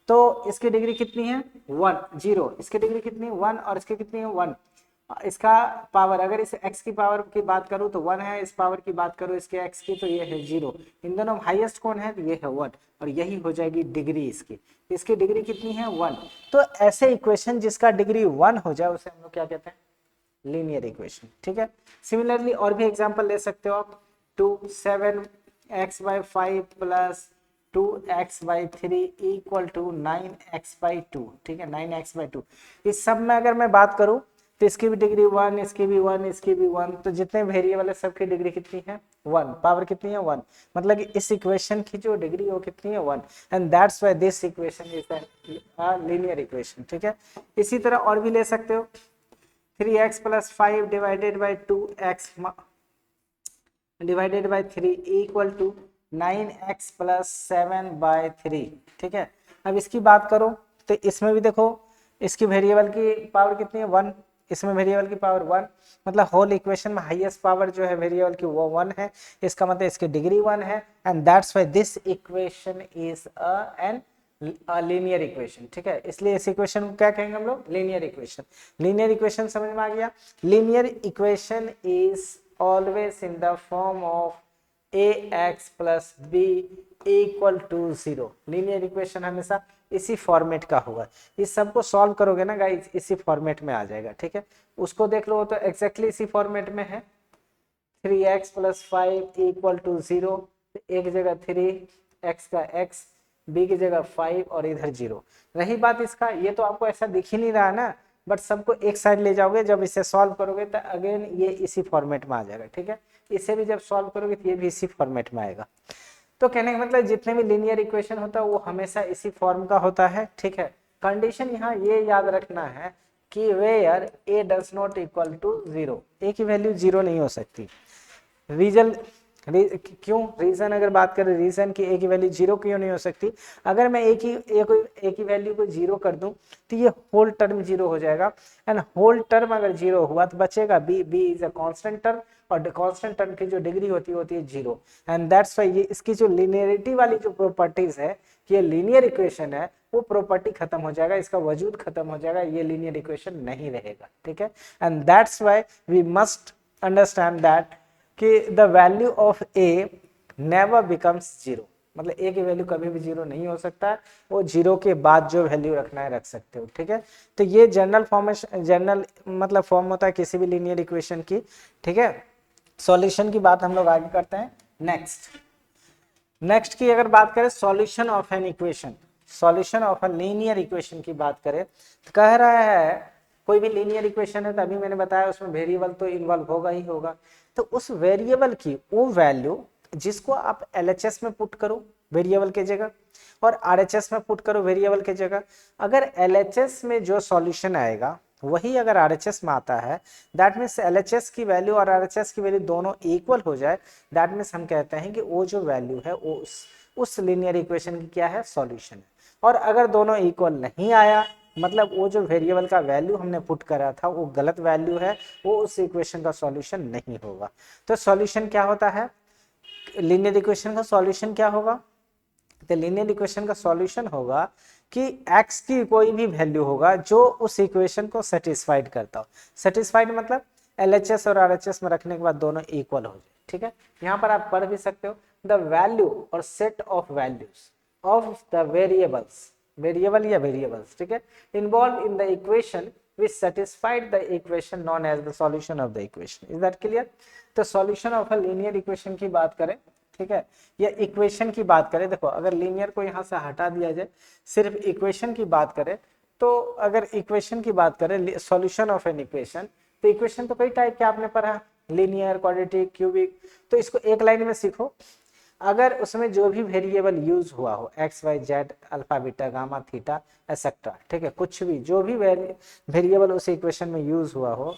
तो इसकी डिग्री कितनी है 1 0, इसकी डिग्री कितनी 1, और इसकी कितनी है 1। इसका पावर अगर इस x की पावर की बात करूं तो 1 है, इस पावर की बात करूं इसके x की तो ये है 0। इन दोनों हाईएस्ट कौन है, तो ये है 1, और यही हो जाएगी डिग्री इसकी। इसकी डिग्री कितनी है 1। तो ऐसे इक्वेशन जिसका डिग्री 1 हो जाए उसे हम लोग क्या कहते हैं, लीनियर इक्वेशन, ठीक है। सिमिलरली और भी एग्जांपल ले सकते हो आप, 7x/5 plus 2x/3 equal to 9x/2, ठीक है, 9x/2। इस सब में अगर मैं बात करूं तो इसकी भी डिग्री 1, इसकी भी 1, इसकी भी 1, तो जितने वेरिएबल है सबकी डिग्री कितनी है 1, पावर कितनी है 1, मतलब इस इक्वेशन की जो डिग्री है वो कितनी है 1, and that's why this equation is a linear equation, ठीक है। इसी तरह और भी ले सकते हो, 3x plus 5 divided by 2x divided by 3 equal to 9x plus 7/3, ठीक है। अब इसकी बात करो तो इसमें भी देखो इसकी वेरिएबल की पावर कितनी है 1, इसमें वेरिएबल की पावर 1, मतलब होल इक्वेशन में हाईएस्ट पावर जो है वेरिएबल की वो 1 है, इसका मतलब इसकी डिग्री 1 है, and that's why this equation is an linear equation, ठीक है। इसलिए इस इक्वेशन को क्या कहेंगे हम लोग, लीनियर इक्वेशन। लीनियर इक्वेशन समझ में आ गया। Linear equation is always in the form of ax plus b equal to 0। Linear equation हमेशा इसी फॉर्मेट का होगा। इस सबको सॉल्व करोगे ना गाइस, इसी फॉर्मेट में आ जाएगा, ठीक है। उसको देख लो तो एग्जैक्टली इसी फॉर्मेट में है। 3x प्लस 5 इक्वल टू 0, एक जगह 3 x का x, b की जगह 5 और इधर 0। रही बात इसका, ये तो आपको ऐसा दिख ही नहीं रहा ना, बट सबको एक साइड ले जाओगे, जब इसे सॉल्व करोगे तो अगेन ये इसी फॉर्मेट में आ जाएगा, ठीक है। इसे भी जब सॉल्व करोगे तो ये भी इसी फॉर्मेट में आएगा। तो कहने का मतलब जितने भी लीनियर इक्वेशन होता है वो हमेशा इसी फॉर्म का होता है, ठीक है। कंडीशन यहाँ ये याद रखना है कि where a does not equal to 0, a की वैल्यू 0 नहीं हो सकती। क्यों रीजन अगर बात करें, रीजन की a की वैल्यू 0 क्यों नहीं हो सकती, अगर मैं a की वैल्यू को 0 कर दूं तो ये होल टर्म 0 हो जाएगा, एंड होल टर्म अगर 0 हुआ तो बचेगा b is a constant term, और कांस्टेंट टर्म की जो डिग्री होती है 0, एंड दैट्स व्हाई ये इसकी जो लीनियरिटी वाली जो प्रॉपर्टीज है कि ये लीनियर इक्वेशन है, वो प्रॉपर्टी खत्म हो जाएगा, इसका वजूद खत्म हो जाएगा, ये लीनियर इक्वेशन नहीं रहेगा, ठीक है। And that's why we must understand that कि the value of a never becomes 0, मतलब ए की वैल्यू कभी भी 0 नहीं हो सकता है, वो 0 के बाद जो वैल्यू रखना है रख सकते हो, ठीक है। तो ये जनरल फॉर्मेशन, जनरल मतलब फॉर्म होता है किसी भी लीनियर इक्वेशन की, ठीक है। सॉल्यूशन की बात हम लोग आगे करते हैं। नेक्स्ट की अगर बात करें solution of an equation, solution of a linear equation की बात करें तो कह रहा है कोई भी लीनियर इक्वेशन है तो अभी मैंने बताया उसमें वेरिएबल तो इन्वॉल्व होगा ही होगा, तो उस वेरिएबल की वो वैल्यू जिसको आप एलएचएस में पुट करो वेरिएबल के जगह, और आरएचएस में पुट करो वेरिएबल के जगह, अगर एलएचएस में जो सॉल्यूशन आएगा वही अगर आरएचएस में आता है, दैट मीन्स एलएचएस की वैल्यू और आरएचएस की वैल्यू दोनों इक्वल हो जाए, दैट मीन्स हम कहते हैं कि वो जो वैल्यू है वो उस लीनियर इक्वेशन की क्या है, सॉल्यूशन है। और अगर दोनों इक्वल नहीं आया, मतलब वो जो वेरिएबल का वैल्यू हमने पुट करा था वो गलत वैल्यू है, वो उस इक्वेशन का सॉल्यूशन नहीं होगा। तो सॉल्यूशन क्या होता है, लीनियर इक्वेशन का सॉल्यूशन क्या होगा, तो लीनियर इक्वेशन का सॉल्यूशन होगा कि x की कोई भी वैल्यू होगा जो उस इक्वेशन को सेटिस्फाइड करता हो। सेटिस्फाइड मतलब LHS और RHS में रखने के बाद दोनों इक्वल हो जाए, ठीक है। यहाँ पर आप पढ़ भी सकते हो द वैल्यू और set of values of the variables, variable या वेरिएबल्स, ठीक है, involve in the equation which satisfied the equation known as the solution of the equation. Is that clear? तो solution of a linear equation की बात करें, ठीक है, या इक्वेशन की बात करें, देखो अगर लीनियर को यहाँ से हटा दिया जाए, सिर्फ इक्वेशन की बात करें, तो अगर इक्वेशन की बात करें सॉल्यूशन ऑफ एन इक्वेशन, तो इक्वेशन तो कई टाइप के आपने पढ़ा, लीनियर, क्वाड्रेटिक, क्यूबिक, तो इसको एक लाइन में सीखो। अगर उसमें जो भी वेरिएबल यूज हुआ हो x Y z alpha beta gamma theta etcetera, ठीक है, कुछ भी जो भी वेरिएबल उस इक्वेशन में यूज हुआ हो,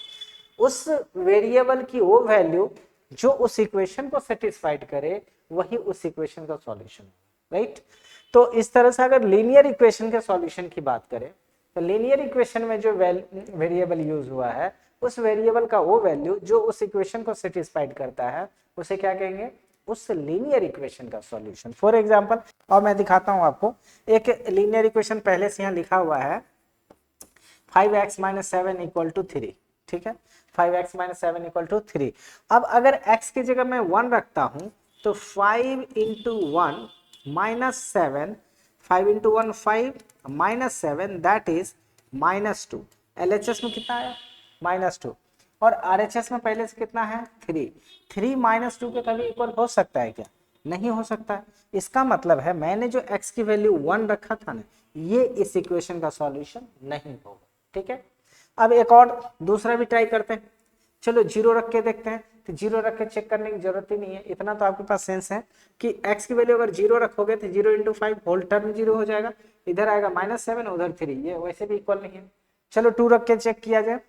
उस वेरिएबल की वो वैल्यू जो उस इक्वेशन को सेटिस्फाइड करे वही उस इक्वेशन का सॉल्यूशन, राइट। तो इस तरह से अगर लीनियर इक्वेशन के सॉल्यूशन की बात करें तो लीनियर इक्वेशन में जो वेरिएबल यूज हुआ है उस वेरिएबल का वो वैल्यू जो उस इक्वेशन को सेटिस्फाइड करता है उसे क्या कहेंगे, उस लीनियर इक्वेशन का सॉल्यूशन। फॉर एग्जांपल, और मैं दिखाता हूं आपको, एक लीनियर इक्वेशन पहले से यहां लिखा हुआ है 5x - 7 = 3, ठीक है, 5x - 7 = 3। अब अगर x की जगह मैं 1 रखता हूं तो 5 × 1 - 7, 5 × 1 5 - 7 दैट इज -2। LHS में कितना आया, -2, और RHS में पहले से कितना है, 3। 3 - 2 के कभी इक्वल हो सकता है क्या, नहीं हो सकता है। इसका मतलब है मैंने जो x की वैल्यू 1 रखा था ना, ये इस इक्वेशन का सॉल्यूशन नहीं होगा, ठीक है। अब एक और दूसरा भी ट्राई करते हैं, चलो 0 रख के देखते हैं। तो 0 रख के चेक करने की जरूरत ही नहीं है, इतना तो आपके पास सेंस है कि x की वैल्यू अगर 0 रखोगे तो 0 × 5 होल टर्म 0 हो जाएगा, इधर आएगा -7 उधर 3, ये वैसे भी इक्वल नहीं है। चलो 2 रख के चेक किया जाए,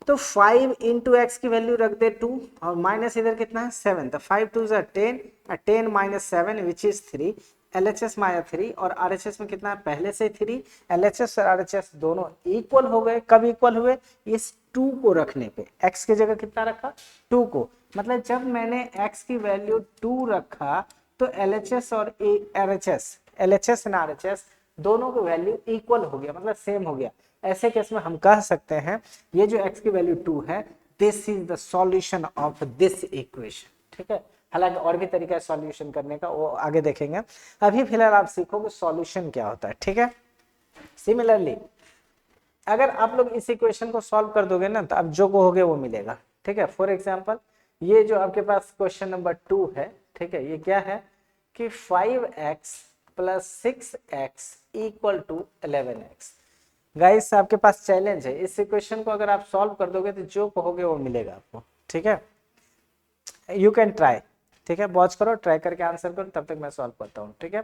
तो 5 × x की वैल्यू रख दे 2 और माइनस इधर कितना है 7, तो 5 × 2 = 10, 10 - 7 विच इज 3। LHS में आया 3 और RHS में कितना है, पहले से 3। LHS और RHS दोनों इक्वल हो गए, कब इक्वल हुए, इस 2 को रखने पे। x की जगह कितना रखा, 2 को, मतलब जब मैंने x की वैल्यू 2 रखा तो LHS और RHS LHS एंड RHS दोनों की वैल्यू इक्वल हो गया, मतलब सेम हो गया, ऐसे केस में हम कह सकते हैं ये जो x की वैल्यू 2 है, this is the solution of this equation. ठीक है, हालांकि और भी तरीका है सॉल्यूशन करने का, वो आगे देखेंगे। अभी फिलहाल आप सीखोगे सॉल्यूशन क्या होता है। ठीक है, सिमिलरली अगर आप लोग इस इक्वेशन को सॉल्व कर दोगे ना, तो आप जो कहोगे वो मिलेगा। ठीक है, फॉर एग्जांपल ये जो आपके पास क्वेश्चन नंबर 2 है, ठीक है, ये क्या है कि 5x plus 6x equal to 11x। Guys आपके पास चैलेंज है, इस इक्वेशन को अगर आप सॉल्व कर दोगे तो जो कहोगे वो मिलेगा आपको। ठीक है, यू कैन ट्राई। ठीक है, वॉच करो, ट्राई करके आंसर करो, तब तक मैं सॉल्व करता हूँ। ठीक है,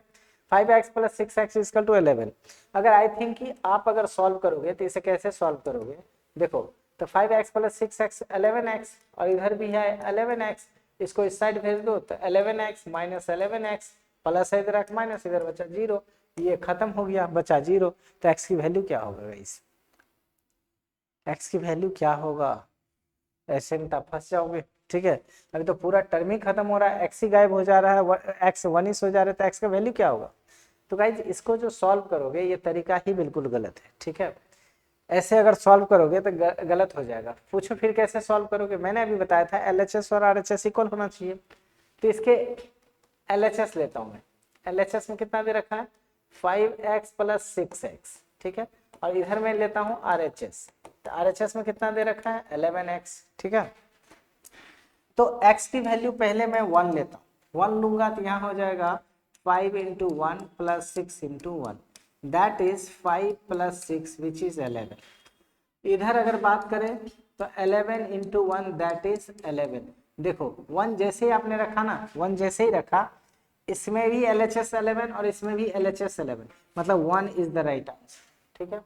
5x plus 6x equal to 11। अगर आई थिंक कि आप अगर सॉल्व करोगे तो इसे कैसे सॉल्व करोगे, देखो तो 5x प्लस 6x 11x, और इधर भी है 11x, इसको इस साइड भेज दो तो 11x माइनस 11x प्लस है, इधर x माइनस, इधर बचा 0, ये खत्म हो गया, बचा 0। तो x की वैल्यू क्या होगा गाइस, x की वैल्यू क्या होगा, ऐसे में तो फंस जाओगे। ठीक है, अभी तो पूरा टर्म ही खत्म हो रहा है, x ही गायब हो जा रहा है, x 1 हो जा रहा है, तो x का वैल्यू क्या होगा। तो गाइज इसको जो सॉल्व करोगे ये तरीका ही बिल्कुल गलत है। ठीक है, ऐसे अगर सॉल्व करोगे तो गलत हो जाएगा। पूछो फिर कैसे सॉल्व करोगे, मैंने अभी बताया था LHS और RHS इक्वल होना चाहिए। तो इसके LHS लेता हूं मैं, LHS में कितना दे रखा है 5x प्लस 6x। ठीक है, और इधर मैं लेता हूं RHS, तो RHS में कितना दे रखा है 11x। ठीक है, तो x की वैल्यू पहले मैं 1 लेता हूँ, 1 लूंगा तो यहाँ हो जाएगा 5 into 1 plus 6 into 1, that is 5 plus 6 which is 11। इधर अगर बात करें तो 11 इंटू 1 दैट इज 11। देखो 1 जैसे ही आपने रखा ना, 1 जैसे ही रखा, इसमें भी LHS 11 और इसमें भी LHS 11, मतलब 1 इज द राइट आंसर। ठीक है,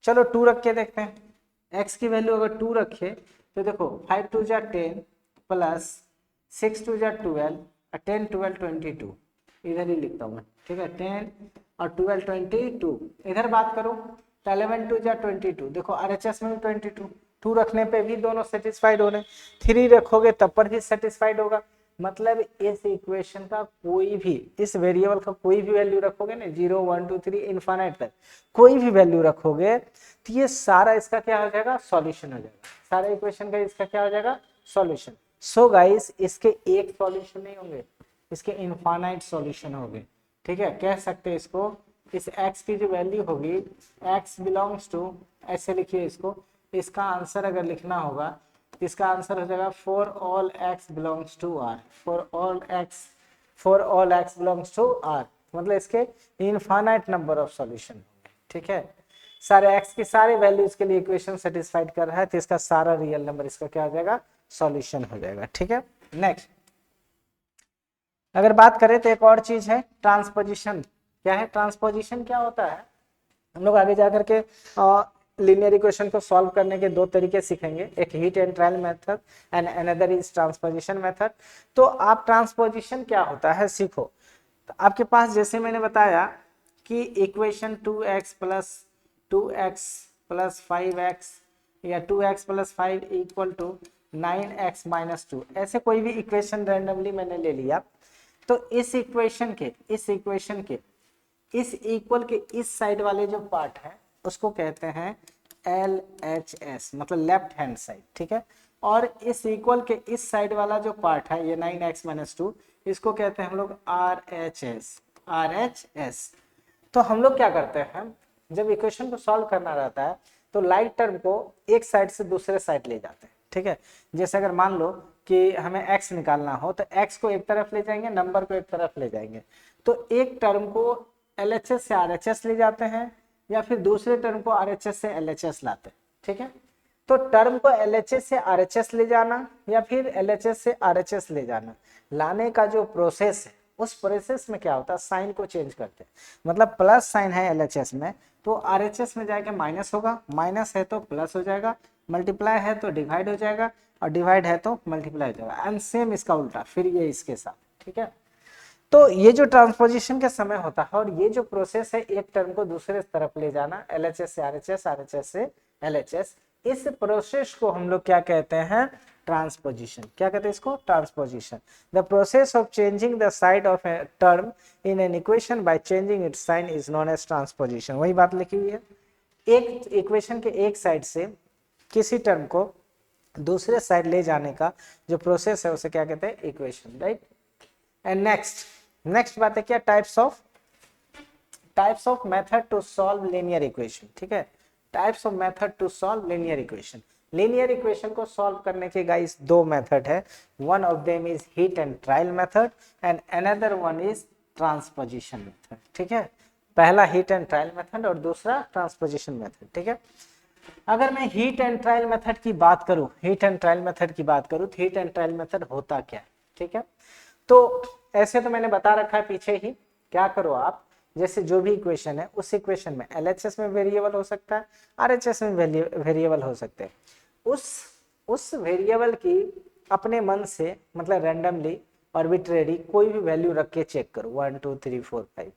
चलो 2 रख के देखते हैं। x की वैल्यू अगर 2 रखे तो देखो 5 2 जा 10 प्लस 6 2 जा 12 और 10 12 22, इधर ही लिखता हूँ मैं। ठीक है, 10 और 12 22, इधर बात करूँ तो 11 2 जा 22, देखो RHS में भी 22, 2 रखने पे भी दोनों सेटिस्फाइड हो रहे हैं, 3 रखोगे तब पर भी सेटिस्फाइड होगा। मतलब इस इक्वेशन का कोई भी, इस वेरिएबल का कोई भी वैल्यू रखोगे ना, 0 1 2 3 इनफाइनाइट तक कोई भी वैल्यू रखोगे तो ये सारा इसका क्या हो जाएगा, सॉल्यूशन हो जाएगा, सारा इक्वेशन का इसका क्या हो जाएगा, सॉल्यूशन। सो गाइस इसके एक सॉल्यूशन नहीं होंगे, इसके इनफाइनाइट सॉल्यूशन होंगे। ठीक है, कह सकते हैं इसको, इस x की जो वैल्यू होगी, x बिलोंग्स टू, ऐसे लिखिए इसको, इसका आंसर अगर लिखना होगा, इसका आंसर हो जाएगा for all x belongs to r, for all x belongs to r, मतलब इसके इनफाइनाइट नंबर ऑफ सॉल्यूशन। ठीक है, सारे x की सारी वैल्यूज के लिए इक्वेशन सेटिस्फाइड कर रहा है, तो इसका सारा रियल नंबर इसका क्या हो जाएगा, सॉल्यूशन हो जाएगा। ठीक है, नेक्स्ट अगर बात करें तो एक और चीज है ट्रांसपोजिशन। क्या है ट्रांसपोजिशन, क्या होता है, हम लोग आगे जाकर के लीनियर इक्वेशन को सॉल्व करने के 2 तरीके सीखेंगे, एक heat and trial method and another is transposition method. तो आप ट्रांसपोजिशन क्या होता है सीखो। तो आपके पास जैसे मैंने बताया कि equation 2x plus 2x plus 5x या 2x plus 5 equal to 9x minus 2, ऐसे कोई भी इक्वेशन रैंडमली मैंने ले लिया, तो इस इक्वेशन के इस इक्वल के इस साइड वाले जो पार्ट है उसको कहते हैं LHS, मतलब लेफ्ट हैंड साइड। ठीक है, और इस इक्वल के इस साइड वाला जो पार्ट है ये 9x माइनस 2, इसको कहते हैं हम लोग RHS। तो हम लोग क्या करते हैं, जब इक्वेशन को सॉल्व करना रहता है तो लाइक टर्म को एक साइड से दूसरे साइड ले जाते हैं। ठीक है, जैसे अगर मान लो कि हमें x निकालना हो तो x को एक तरफ ले जाएंगे, नंबर को एक तरफ ले जाएंगे, तो एक टर्म को LHS से RHS ले जाते हैं या फिर दूसरे टर्म को RHS से LHS लाते हैं। ठीक है, तो टर्म को LHS से RHS ले जाना या फिर LHS से RHS ले जाना, लाने का जो प्रोसेस है उस प्रोसेस में क्या होता है, साइन को चेंज करते हैं, मतलब प्लस साइन है LHS में तो RHS में जाके माइनस होगा, माइनस है तो प्लस हो जाएगा, मल्टीप्लाई है तो डिवाइड हो जाएगा और डिवाइड है तो मल्टीप्लाई हो जाएगा, एंड सेम इसका उल्टा फिर ये इसके साथ। ठीक है, तो ये जो ट्रांसपोजिशन के समय होता है और ये जो प्रोसेस है एक टर्म को दूसरे तरफ ले जाना, LHS से RHS, RHS से LHS, इस प्रोसेस को हम लोग क्या कहते हैं, ट्रांसपोजिशन। क्या कहते हैं इसको? Transposition. The process of changing the side of a term in an equation by changing its sign is known as transposition. वही बात लिखी हुई है, एक इक्वेशन के एक साइड से किसी टर्म को दूसरे साइड ले जाने का जो प्रोसेस है उसे क्या कहते हैं? Equation, right. एंड नेक्स्ट बात है क्या? Types of method to solve linear equation. ठीक है, types of method to solve linear equation. Linear equation को सॉल्व करने के गाइस दो मेथड है। One of them is hit and trial method and another one is transposition method. ठीक है, पहला हीट एंड ट्रायल मेथड और दूसरा ट्रांसपोजिशन मेथड। ठीक है, अगर मैं हीट एंड ट्रायल मेथड की बात करूं, तो हीट एंड ट्रायल मेथड होता क्या है? ठीक है, तो ऐसे तो मैंने बता रखा है पीछे ही। क्या करो आप, जैसे जो भी इक्वेशन है उस इक्वेशन में LHS में वेरिएबल हो सकता है, RHS में वेरिएबल हो सकते हैं। उस वेरिएबल की अपने मन से, मतलब रैंडमली आर्बिट्रेरी कोई भी वैल्यू रख के चेक करो, 1 2 3 4 5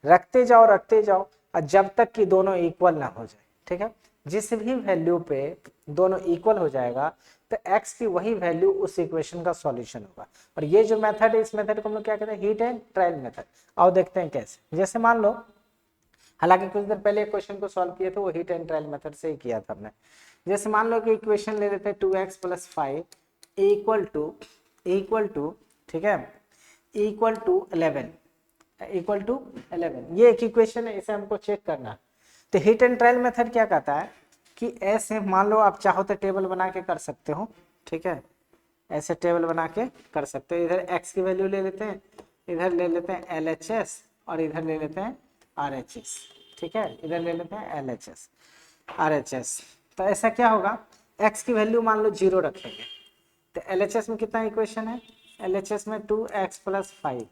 रखते जाओ और जब तक कि दोनों इक्वल ना हो जाए। ठीक है, जिस भी वैल्यू पे दोनों इक्वल हो जाएगा तो x की वही वैल्यू उस इक्वेशन का सॉल्यूशन होगा। और ये जो मेथड है, इस मेथड को हम लोग क्या कहते हैं? Heat and trial method. आओ देखते हैं कैसे। जैसे मान लो, हालांकि कुछ देर पहले क्वेश्चन को सॉल्व किए थे वो हीट एंड ट्रायल मेथड से ही किया था हमने। जैसे मान लो कि इक्वेशन ले लेते हैं 2x + 5 इक्वल टू ठीक है, इक्वल टू 11 ये एक इक्वेशन है, इसे हमको चेक करना है। तो हीट एंड ट्रायल मेथड क्या कहता है कि ऐसे मान लो, आप चाहो तो टेबल बना के कर सकते हो। ठीक है, ऐसे टेबल बना के कर सकते हो। इधर x की वैल्यू ले लेते हैं, इधर ले लेते हैं LHS और इधर ले लेते हैं RHS। ठीक है, इधर ले लेते हैं LHS RHS। तो ऐसा क्या होगा, x की वैल्यू मान लो 0 रखेंगे तो LHS में कितना इक्वेशन है? LHS में 2x + 5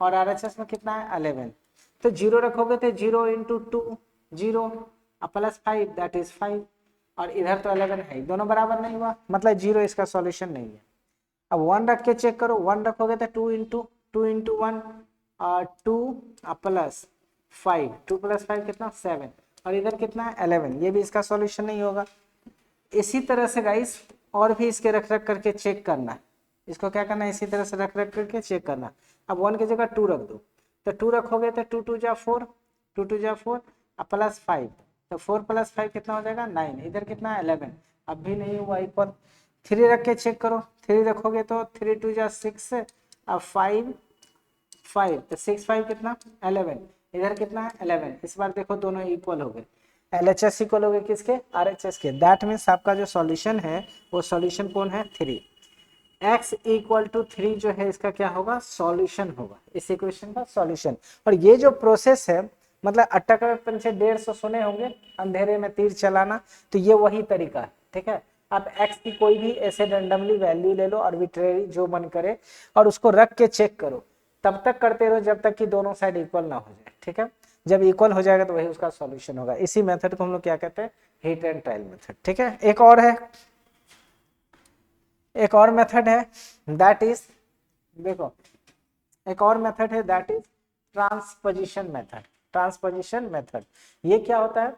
और RHS में कितना है? 11। तो 0 रखोगे तो 0 × 2 0 + 5 दैट इज 5 और इधर तो 11 है, दोनों बराबर नहीं हुआ, मतलब 0 इसका सॉल्यूशन नहीं है। अब 1 रख के चेक करो, 1 रखोगे तो 2 × 1 और 2 + 5 2 + 5 कितना? 7 और इधर कितना है? 11। ये भी इसका सॉल्यूशन नहीं होगा। इसी तरह से गाइस और भी इसके रख करके चेक करना है। इसको क्या करना है? इसी तरह से रख करके चेक करना। अब 1 की जगह 2 रख दो, तो 2 रखोगे तो 2 2 जा 4 2 2 जा 4 + 5 तो 4 + 5 कितना हो जाएगा? 9। इधर कितना है? 11। अब भी नहीं हुआ इक्वल। 3 रख के चेक करो, 3 रखोगे तो 3 2 जा 6 अब 5 तो 6 5 कितना? 11। इधर कितना है? 11। इस बार देखो दोनों इक्वल हो गए। LHS इक्वल हो गए किसके? RHS के। दैट मीन्स आपका जो सॉल्यूशन है वो सॉल्यूशन कौन है? 3। x = 3 जो है इसका क्या होगा? सॉल्यूशन होगा, इस इक्वेशन का सॉल्यूशन। और ये जो प्रोसेस है, मतलब अट्ठाकड़पन से 150 सुने होंगे अंधेरे में तीर चलाना, तो ये वही तरीका है। ठीक है, आप x की कोई भी ऐसे रैंडमली वैल्यू ले लो, आर्बिट्रेरी जो मन करे, और उसको रख के चेक करो। तब तक करते रहो जब तक कि दोनों साइड इक्वल ना हो जाए। ठीक है, जब इक्वल हो जाएगा तो वही उसका सॉल्यूशन होगा। इसी मेथड को हम लोग क्या कहते हैं? Heat and trial method. ठीक है, एक और मेथड है दैट इज, देखो एक और मेथड है दैट इज ट्रांसपोजिशन मेथड। ये क्या होता है?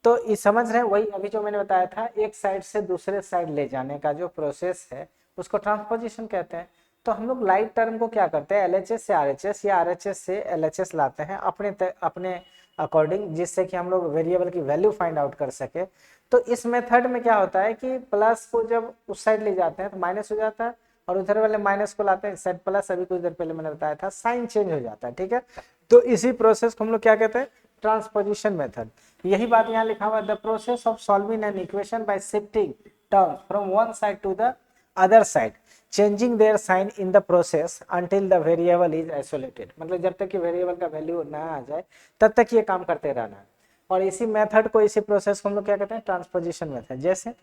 तो ये समझ रहे हैं, वही अभी जो मैंने बताया था, एक साइड से दूसरे साइड ले जाने का जो प्रोसेस है उसको ट्रांसपोजिशन कहते हैं। तो हम लोग लाइट टर्म को क्या करते हैं? LHS से RHS या RHS से LHS लाते हैं अपने अकॉर्डिंग, जिससे कि हम लोग वेरिएबल की वैल्यू फाइंड आउट कर सके। तो इस मेथड में क्या होता है कि प्लस को जब उस साइड ले जाते हैं तो माइनस हो जाता है, और उधर वाले माइनस को लाते हैं इस साइड प्लस। अभी कुछ देर पहले मैंने बताया था, साइन चेंज हो जाता है। ठीक है, तो इसी प्रोसेस को हम लोग क्या कहते हैं? Transposition method. यही बात यहाँ लिखा हुआ है, the process of solving an equation by shifting terms from one side to the other side, changing their sign in the process until the variable is isolated. मतलब जब तक कि वेरिएबल का वैल्यू ना आ जाए तब तक ये काम करते रहना है। और इसी मेथड को, इसी प्रोसेस को हम लोग क्या कहते हैं? Transposition method. जैसे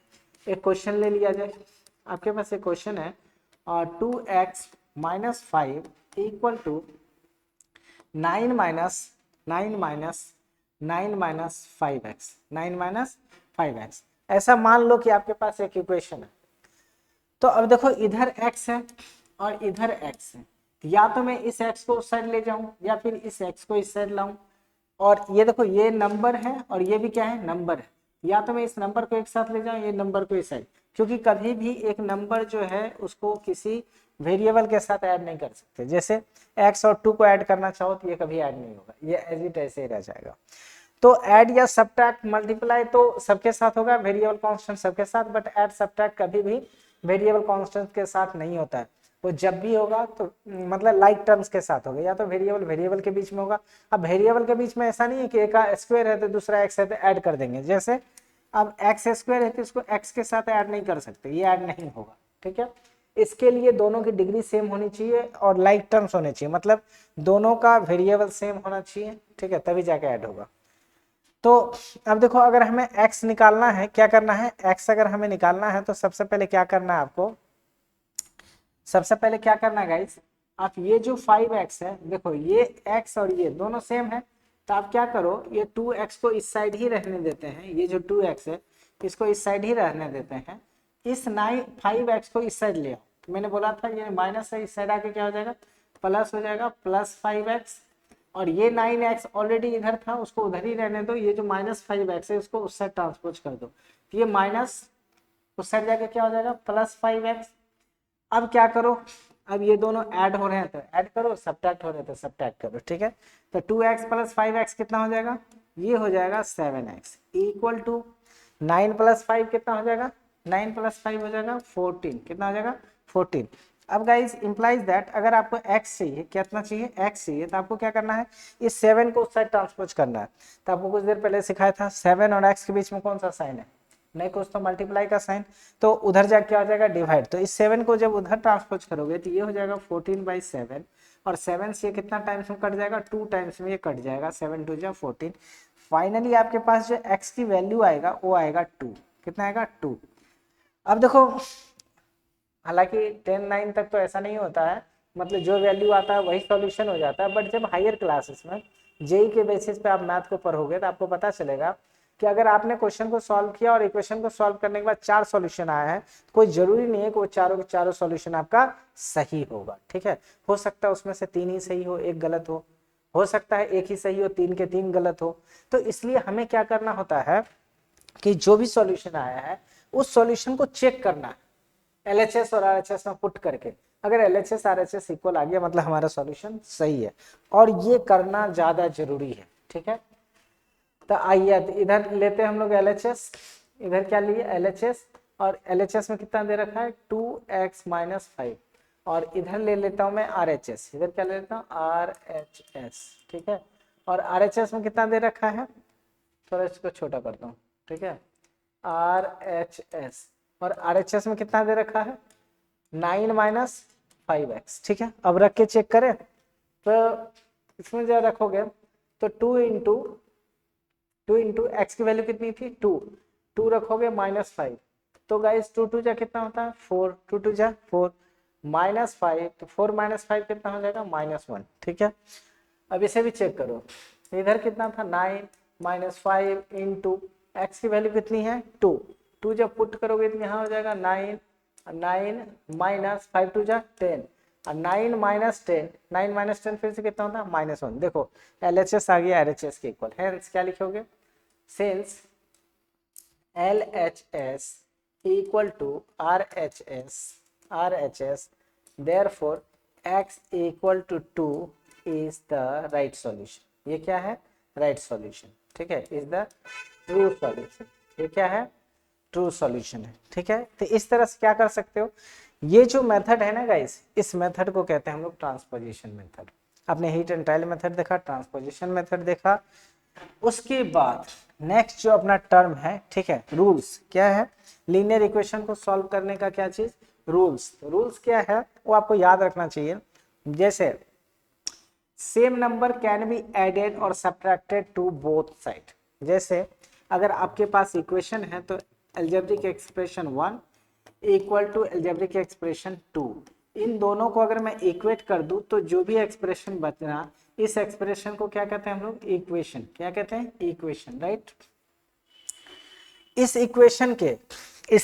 एक क्वेश्चन ले लिया जाए, आपके पास एक क्वेश्चन है 2x - 5 = 9 - 5x। ऐसा मान लो कि आपके पास एक इक्वेशन है। तो अब देखो, इधर x है और इधर x है, या तो मैं इस x को उस साइड ले जाऊं या फिर इस x को इस साइड लाऊं। और ये देखो, ये नंबर है और ये भी क्या है? नंबर है। या तो मैं इस नंबर को एक साथ ले जाऊं, ये नंबर को इस साइड। क्योंकि कभी भी एक नंबर जो है उसको किसी वेरिएबल के साथ ऐड नहीं कर सकते। जैसे x और 2 को ऐड करना चाहो तो ये कभी ऐड नहीं होगा, ये एज इट ऐसे ही रह जाएगा। तो ऐड या सब्ट्रैक्ट मल्टीप्लाई तो सबके साथ होगा, वेरिएबल कांस्टेंट सबके साथ, बट ऐड सब्ट्रैक्ट कभी भी वेरिएबल कांस्टेंट के साथ नहीं होता है। वो जब भी होगा तो मतलब लाइक टर्म्स के साथ होगा, या तो वेरिएबल वेरिएबल के बीच में होगा। अब वेरिएबल के बीच में ऐसा नहीं है कि एक का स्क्वायर है तो दूसरा एक्स है तो ऐड कर देंगे। जैसे अब एक्स स्क्वायर है तो इसको एक्स के साथ ऐड नहीं कर सकते, ये ऐड नहीं होगा, ठीक है। इसके लिए दोनों की डिग्री सेम होनी चाहिए और लाइक टर्म्स होने चाहिए, मतलब दोनों का वेरिएबल सेम होना चाहिए, ठीक है, तभी जाके ऐड होगा। तो अब देखो, अगर हमें x निकालना है, क्या करना है, x अगर हमें निकालना है तो सबसे पहले क्या करना है आपको, सबसे पहले क्या करना है गाइस, आप ये जो 5x है, देखो ये x और ये दोनों सेम है, तो आप क्या करो, ये 2x को इस साइड ही रहने देते हैं, ये जो 2x है इसको इस साइड ही रहने देते हैं, इस 5x को इस साइड ले आओ। तो मैंने बोला था ये माइनस है, इस साइड आके क्या हो जाएगा, प्लस हो जाएगा, प्लस 5x, और ये 9x ऑलरेडी इधर था उसको उधर ही रहने दो, ये जो माइनस 5x है उसको उस साइड ट्रांसपोज कर दो, तो ये माइनस उस साइड जाके क्या हो जाएगा, प्लस 5x। अब क्या करो, अब ये दोनों ऐड हो रहे हैं तो ऐड करो, सब्ट्रैक्ट हो रहे हैं तो सब्ट्रैक्ट करो, ठीक है। तो 2x प्लस 5x कितना हो जाएगा, ये हो जाएगा 7x इक्वल टू 9 प्लस 5 कितना हो जाएगा, 9 प्लस 5 हो जाएगा 14, कितना हो जाएगा 14। अब गाइस इंप्लाइज दैट अगर आपको x चाहिए, कितना चाहिए, x चाहिए, तो आपको क्या करना है, इस 7 को उस साइड ट्रांसपोज करना है। तो आपको कुछ देर पहले सिखाया था 7 और x के बीच में कौन सा साइन है, नहीं कुछ तो मल्टीप्लाई का साइन, तो उधर जाके क्या हो जाएगा, डिवाइड। तो इस 7 को जब उधर ट्रांसपोज करोगे तो ये हो जाएगा 14/7, और 7 से कितना टाइम्स में कट जाएगा, 2 टाइम्स में ये कट जाएगा, 7 2 जा 14। फाइनली आपके पास जो x की वैल्यू आएगा वो आएगा 2, कितना आएगा 2। अब देखो, हालांकि 10-9 तक तो ऐसा नहीं होता है, मतलब जो वैल्यू आता है वही सॉल्यूशन हो जाता है, बट जब हायर क्लासेस में जेई के बेसिस पे आप मैथ को पढ़ोगे तो आपको पता चलेगा कि अगर आपने क्वेश्चन को सॉल्व किया और इक्वेशन को सॉल्व करने के बाद 4 सॉल्यूशन आया है, तो कोई जरूरी नहीं है कि वो चारों के चारों सॉल्यूशन आपका सही होगा, ठीक है। हो सकता है उसमें से 3 ही सही हो, एक गलत हो सकता है एक ही सही हो, 3 के 3 गलत हो। तो इसलिए हमें क्या करना होता है कि जो भी सॉल्यूशन आया है उस सॉल्यूशन को चेक करना है LHS और RHS में पुट करके। अगर LHS RHS इक्वल आ गया मतलब हमारा सॉल्यूशन सही है, और ये करना ज्यादा जरूरी है, ठीक है। तो आइए इधर लेते हैं हम लोग LHS, इधर क्या लिए LHS, और LHS में कितना दे रखा है 2x - 5, और इधर ले लेता हूं मैं RHS, इधर क्या ले लेता हूं RHS, ठीक है। और RHS में कितना दे रखा है, थोड़ा इसको छोटा करता हूँ, ठीक है, RHS, और RHS में कितना दे रखा है 9 - 5x, ठीक है। अब रख के चेक करें, तो इसमें जब रखोगे तो 2 इंटू एक्स की वैल्यू कितनी थी 2 रखोगे -5, तो गाइस 2 2 जा कितना होता है 4, 2 2 जा 4, -5, तो 4 - 5 कितना हो जाएगा -1, ठीक है। अब इसे भी चेक करो, इधर कितना था 9 - 5 इंटू एक्स की वैल्यू कितनी है 2 जब पुट करोगे तो यहाँ हो जाएगा 9 - 5 2 जा 10, और 9 - 10 फिर से कितना होता है -1। देखो LHS आ गया RHS के इक्वल, हेंस क्या लिखोगे, since LHS equal to RHS therefore x equal to 2 is the right solution. ये क्या है, राइट सॉल्यूशन, ठीक है, इज द ट्रू सॉल्यूशन। ये क्या है, ट्रू सॉल्यूशन है, ठीक है। तो इस तरह से क्या कर सकते हो, ये जो मेथड है ना गाइस, इस मेथड को कहते हैं हम लोग ट्रांसपोजिशन मेथड। आपने हीट एंड ट्रायल मेथड देखा, ट्रांसपोजिशन मेथड देखा, उसके बाद नेक्स्ट जो अपना टर्म है, ठीक है, रूल्स क्या है, लीनियर इक्वेशन को सॉल्व करने का क्या चीज, रूल्स क्या है वो आपको याद रखना चाहिए। जैसे same number can be added और सब्ट्रैक्टेड टू बोथ साइड। जैसे अगर आपके पास इक्वेशन है तो algebraic expression 1 equal to algebraic expression 2, इन दोनों को अगर मैं इक्वेट कर दूं तो जो भी एक्सप्रेशन बचना, इस एक्सप्रेशन को क्या कहते हैं हम लोग, इक्वेशन। क्या कहते हैं, इक्वेशन, राइट। इस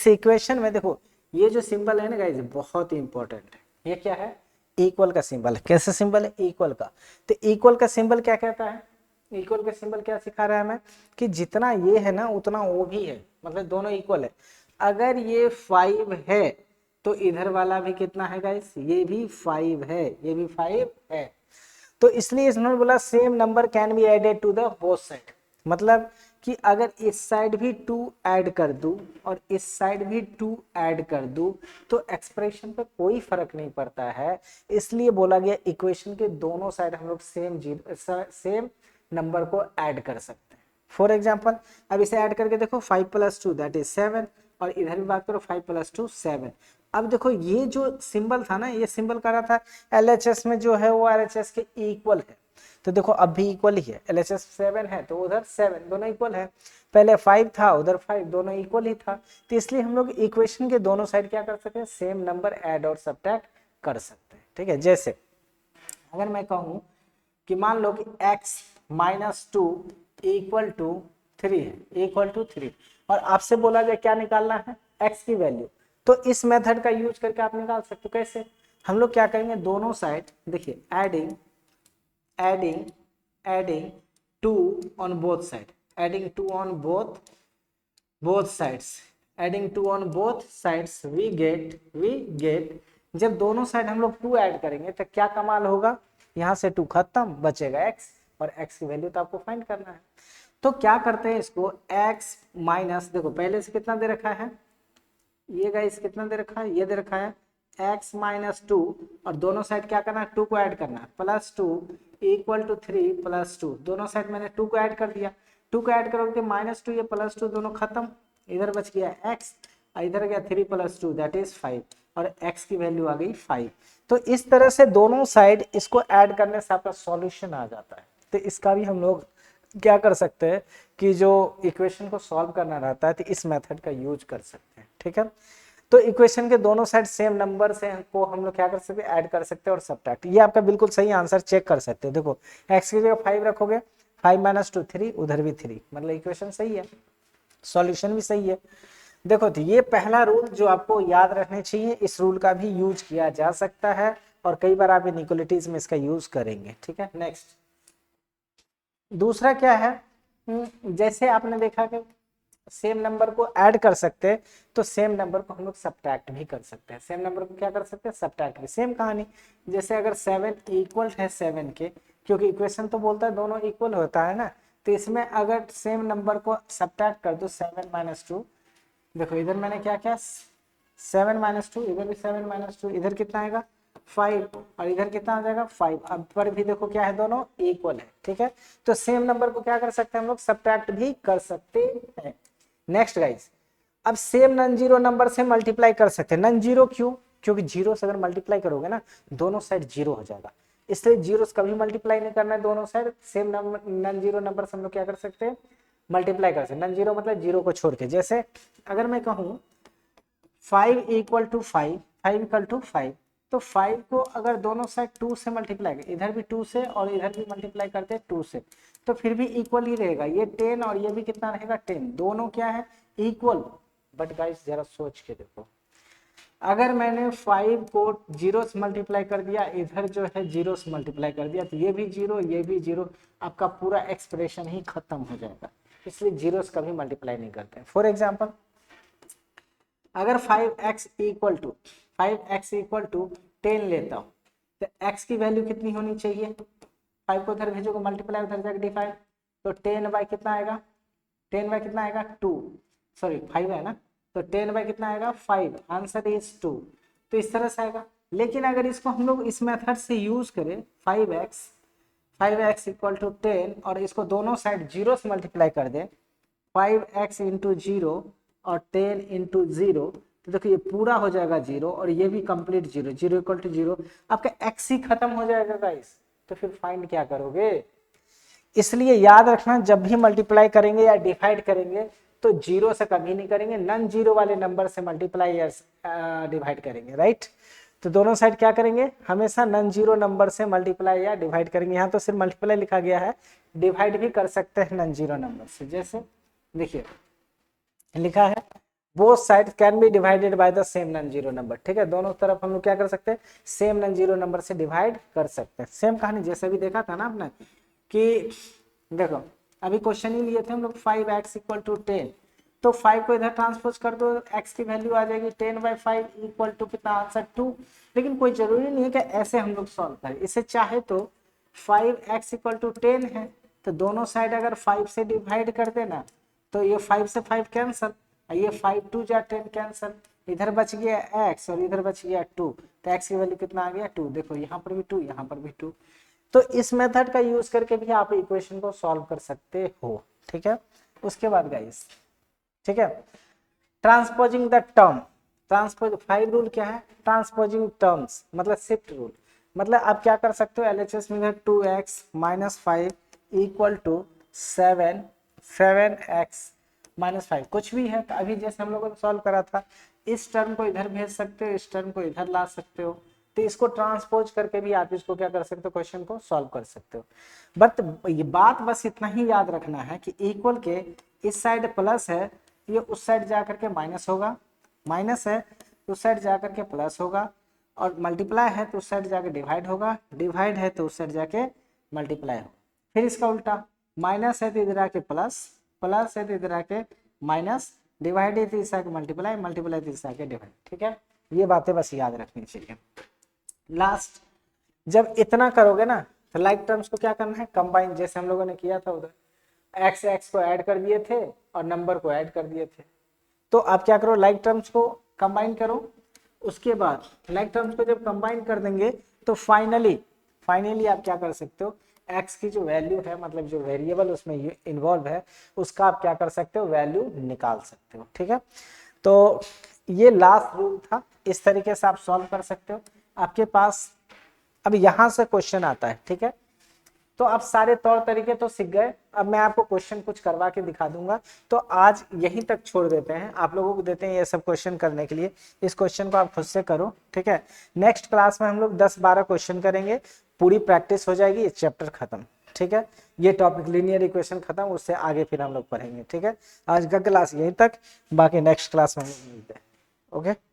इक्वेशन में देखो ये जो सिंबल है ना गाइस बहुत ही इंपॉर्टेंट है। ये क्या है, इक्वल का सिंबल है। कैसे सिंबल है, इक्वल का। तो इक्वल का सिंबल क्या कहता है, इक्वल का सिंबल क्या सिखा रहा है हमें कि जितना ये है ना उतना वो भी है, मतलब दोनों इक्वल है। अगर ये 5 है तो इधर वाला भी कितना है गाइस, ये भी 5 है, ये भी 5 है। तो इसलिए इसने बोला same number can be added to the both side, मतलब कि अगर इस साइड भी 2 ऐड कर दूं और इस साइड भी 2 ऐड कर दूं तो एक्सप्रेशन पे कोई फर्क नहीं पड़ता है। इसलिए बोला गया इक्वेशन के दोनों साइड हम लोग सेम नंबर को ऐड कर सकते हैं। फॉर एग्जाम्पल अब इसे ऐड करके देखो 5 + 2 दैट इज 7, और इधर भी बात करो 5 + 2 7। अब देखो ये जो सिंबल था ना, ये सिंबल कर रहा था LHS में जो है वो RHS के इक्वल है, तो देखो अब भी इक्वल ही है। LHS 7 है तो उधर 7, दोनों इक्वल है। पहले 5 था उधर 5, दोनों इक्वल ही था। तो इसलिए हम लोग इक्वेशन के दोनों साइड क्या कर सकते हैं, सेम नंबर ऐड और सब्ट्रैक्ट कर सकते हैं। ठीक है, जैसे अगर मैं कहूं कि मान लो कि x - 2 = 3 है, =3, और आपसे बोला जाए क्या निकालना है, x की वैल्यू, तो इस मेथड का यूज करके आप निकाल सकते हो। कैसे, हम लोग क्या करेंगे, दोनों साइड देखिए adding 2 on both side, adding 2 on both sides, adding 2 on both sides we get, जब दोनों साइड हम लोग 2 ऐड करेंगे तो क्या कमाल होगा, यहाँ से 2 खत्म, बचेगा x, और x की वैल्यू तो आपको फाइंड करना है। तो क्या करते हैं इसको, x माइनस, देखो पहले से कितना दे रखा है, ये गाइस कितना दे रखा है, ये दे रखा है x - 2, और दोनों साइड क्या करना है, 2 को ऐड करना है, +2 = 3 + 2, दोनों साइड मैंने 2 को ऐड कर दिया, 2 को ऐड करोगे -2 ये +2 दोनों खत्म, इधर बच गया x, इधर गया 3 + 2 दैट इज 5, और x की वैल्यू आ गई 5। तो इस तरह से दोनों साइड इसको ऐड करने से आपका सॉल्यूशन आ जाता है। तो इसका भी हम लोग क्या कर सकते हैं कि जो इक्वेशन को सॉल्व करना रहता है तो इस मेथड का यूज कर सकते हैं। ठीक है, तो इक्वेशन के दोनों साइड सेम नंबर से को हम लोग क्या कर सकते हैं, ऐड कर सकते हैं और सब्ट्रैक्ट। ये आपका बिल्कुल सही आंसर, चेक कर सकते हैं। देखो x की जगह 5 रखोगे, 5 - 2 3, उधर भी 3, मतलब इक्वेशन सही है, सॉल्यूशन भी सही है। देखो तो ये पहला रूल जो आपको याद रखने चाहिए, इस रूल का भी यूज किया जा सकता है और कई बार आप इनइक्वालिटीज में इसका यूज करेंगे। ठीक है, नेक्स्ट दूसरा क्या है, जैसे आपने देखा कि सेम नंबर को ऐड कर सकते हैं तो सेम नंबर को हम लोग सब्ट्रैक्ट भी कर सकते हैं। सेम नंबर को क्या कर सकते हैं, सब्ट्रैक्ट भी। सेम कहानी, जैसे अगर 7 इक्वल है 7 के, क्योंकि इक्वेशन तो बोलता है दोनों इक्वल होता है ना, तो इसमें अगर सेम नंबर को सब्ट्रैक्ट कर दो 7 - 2, देखो इधर मैंने क्या किया 7 - 2, इधर भी 7 - 2, इधर कितना आएगा 5, और इधर कितना आ जाएगा 5। अब पर भी देखो क्या है, दोनों इक्वल है। ठीक है, तो सेम नंबर को क्या कर सकते हैं हम लोग, सब्ट्रैक्ट भी कर सकते हैं। नेक्स्ट गाइस, अब सेम नॉन जीरो नंबर से मल्टीप्लाई कर सकते हैं। नॉन जीरो क्यों, क्योंकि जीरो से अगर मल्टीप्लाई करोगे ना दोनों साइड जीरो हो जाएगा, इसलिए जीरो से कभी मल्टीप्लाई नहीं करना है दोनों side. Same non zero number से हम लोग क्या कर सकते हैं, मल्टीप्लाई कर सकते हैं। नॉन जीरो मतलब जीरो को छोड़ के, जैसे अगर मैं कहूँ 5 = 5, 5 = 5, तो 5 को अगर दोनों साइड 2 से मल्टीप्लाई, इधर भी 2 से और इधर भी मल्टीप्लाई करते हैं 2 से, तो फिर भी इक्वल ही रहेगा। ये 10 और ये भी कितना रहेगा 10, दोनों क्या है इक्वल। बट गाइस जरा सोच के देखो, अगर मैंने 5 को 0 से मल्टीप्लाई कर दिया, इधर जो है 0 से मल्टीप्लाई कर दिया, तो ये भी 0 ये भी 0, आपका पूरा एक्सप्रेशन ही खत्म हो जाएगा। इसलिए 0 से कभी मल्टीप्लाई नहीं करते हैं। फॉर एग्जाम्पल अगर 5x = 10 लेता हूँ तो x की वैल्यू कितनी होनी चाहिए, 5 को उधर भेजोगे मल्टीप्लाई, उधर जाकर डिवाइड, तो 10 कितना आएगा, 10 कितना आएगा 2, सॉरी 5 है ना, तो 10 कितना आएगा 5, आंसर इज 2। तो इस तरह से आएगा। लेकिन अगर इसको हम लोग इस मेथड से यूज करें 5x = 10 और इसको दोनों साइड 0 से मल्टीप्लाई कर दें, 5x × 0 और 10 × 0, तो देखो ये पूरा हो जाएगा 0 और ये भी कंप्लीट 0, 0 = 0, आपका x ही खत्म हो जाएगा गाइस। तो फिर फाइंड क्या करोगे, इसलिए याद रखना जब भी मल्टीप्लाई करेंगे या डिवाइड करेंगे तो 0 से कभी नहीं करेंगे, नॉन जीरो वाले नंबर से मल्टीप्लाई या डिवाइड करेंगे, राइट। तो दोनों साइड क्या करेंगे, हमेशा नॉन जीरो नंबर से मल्टीप्लाई या डिवाइड करेंगे। यहाँ तो सिर्फ मल्टीप्लाई लिखा गया है, डिवाइड भी कर सकते हैं नॉन जीरो नंबर से। जैसे देखिए लिखा है both side can be divided by the same non zero number. ठीक है, दोनों तरफ हम लोग क्या कर सकते हैं, सेम नॉन जीरो नंबर से डिवाइड कर सकते हैं। सेम कहानी जैसे भी देखा था ना आपने कि देखो अभी क्वेश्चन ही लिए थे हम लोग 5x = 10, तो 5 को इधर ट्रांसपोज कर दो, x की वैल्यू आ जाएगी 10/5 इक्वल टू कितना आंसर 2। लेकिन कोई जरूरी नहीं है कि ऐसे हम लोग सॉल्व करें, इसे चाहे तो 5x इक्वल टू 10 है तो दोनों साइड अगर 5 से डिवाइड कर देना तो ये 5 से 5 कैंसल, ये 5 2 जा 10 कैंसल, इधर बच गया x और इधर बच गया 2, तो x की वैल्यू कितना आ गया 2। देखो यहाँ पर भी 2, यहाँ पर भी 2। तो इस मेथड का यूज करके भी आप इक्वेशन को सॉल्व कर सकते हो। ठीक है, उसके बाद गाइस, ठीक है, transposing the term, transpose 5 rule क्या है, ट्रांसपोजिंग टर्म्स मतलब शिफ्ट रूल। मतलब आप क्या कर सकते हो, LHS में 2x minus 5 equal to 7x minus 5 कुछ भी है। तो अभी जैसे हम लोगों ने सॉल्व करा था, इस टर्म को इधर भेज सकते हो, इस टर्म को इधर ला सकते हो, तो इसको ट्रांसपोज करके भी आप इसको क्या कर सकते हो, क्वेश्चन को सॉल्व कर सकते हो। बट ये बात बस इतना ही याद रखना है कि इक्वल के इस साइड प्लस है, ये उस साइड जा करके माइनस होगा, माइनस है उस साइड जा करके प्लस होगा, और मल्टीप्लाई है तो उस साइड जाके डिवाइड होगा, डिवाइड है तो उस साइड जाके मल्टीप्लाई होगा। फिर इसका उल्टा, माइनस है तो इधर आके प्लस, प्लस है तो इधर आके माइनस, डिवाइड है तो इस आके मल्टीप्लाई, मल्टीप्लाई तो इस आके डिवाइड। ठीक है, ये बातें बस याद रखनी चाहिए। लास्ट जब इतना करोगे ना तो लाइक टर्म्स को क्या करना है, कंबाइन, जैसे हम लोगों ने किया था उधर, x को ऐड कर दिए थे और नंबर को ऐड कर दिए थे। तो आप क्या करो, लाइक टर्म्स को कंबाइन करो, उसके बाद लाइक टर्म्स को जब कंबाइन कर देंगे तो फाइनली आप क्या कर सकते हो, x की जो वैल्यू है, मतलब जो वेरिएबल उसमें इन्वॉल्व है, उसका आप क्या कर सकते हो, वैल्यू निकाल सकते हो। ठीक है, तो ये लास्ट रूल था, इस तरीके से आप सॉल्व कर सकते हो। आपके पास अब यहां से क्वेश्चन आता है। ठीक है, तो आप सारे तौर तरीके तो सीख गए, अब मैं आपको क्वेश्चन कुछ करवा के दिखा दूंगा। तो आज यहीं तक छोड़ देते हैं, आप लोगों को देते हैं ये सब क्वेश्चन करने के लिए, इस क्वेश्चन को आप खुद से करो। ठीक है, नेक्स्ट क्लास में हम लोग 10-12 क्वेश्चन करेंगे, पूरी प्रैक्टिस हो जाएगी, ये चैप्टर खत्म। ठीक है, ये टॉपिक लीनियर इक्वेशन खत्म, उससे आगे फिर हम लोग पढ़ेंगे। ठीक है, आज का क्लास यहीं तक, बाकी नेक्स्ट क्लास में हम लोग मिलते हैं। ओके।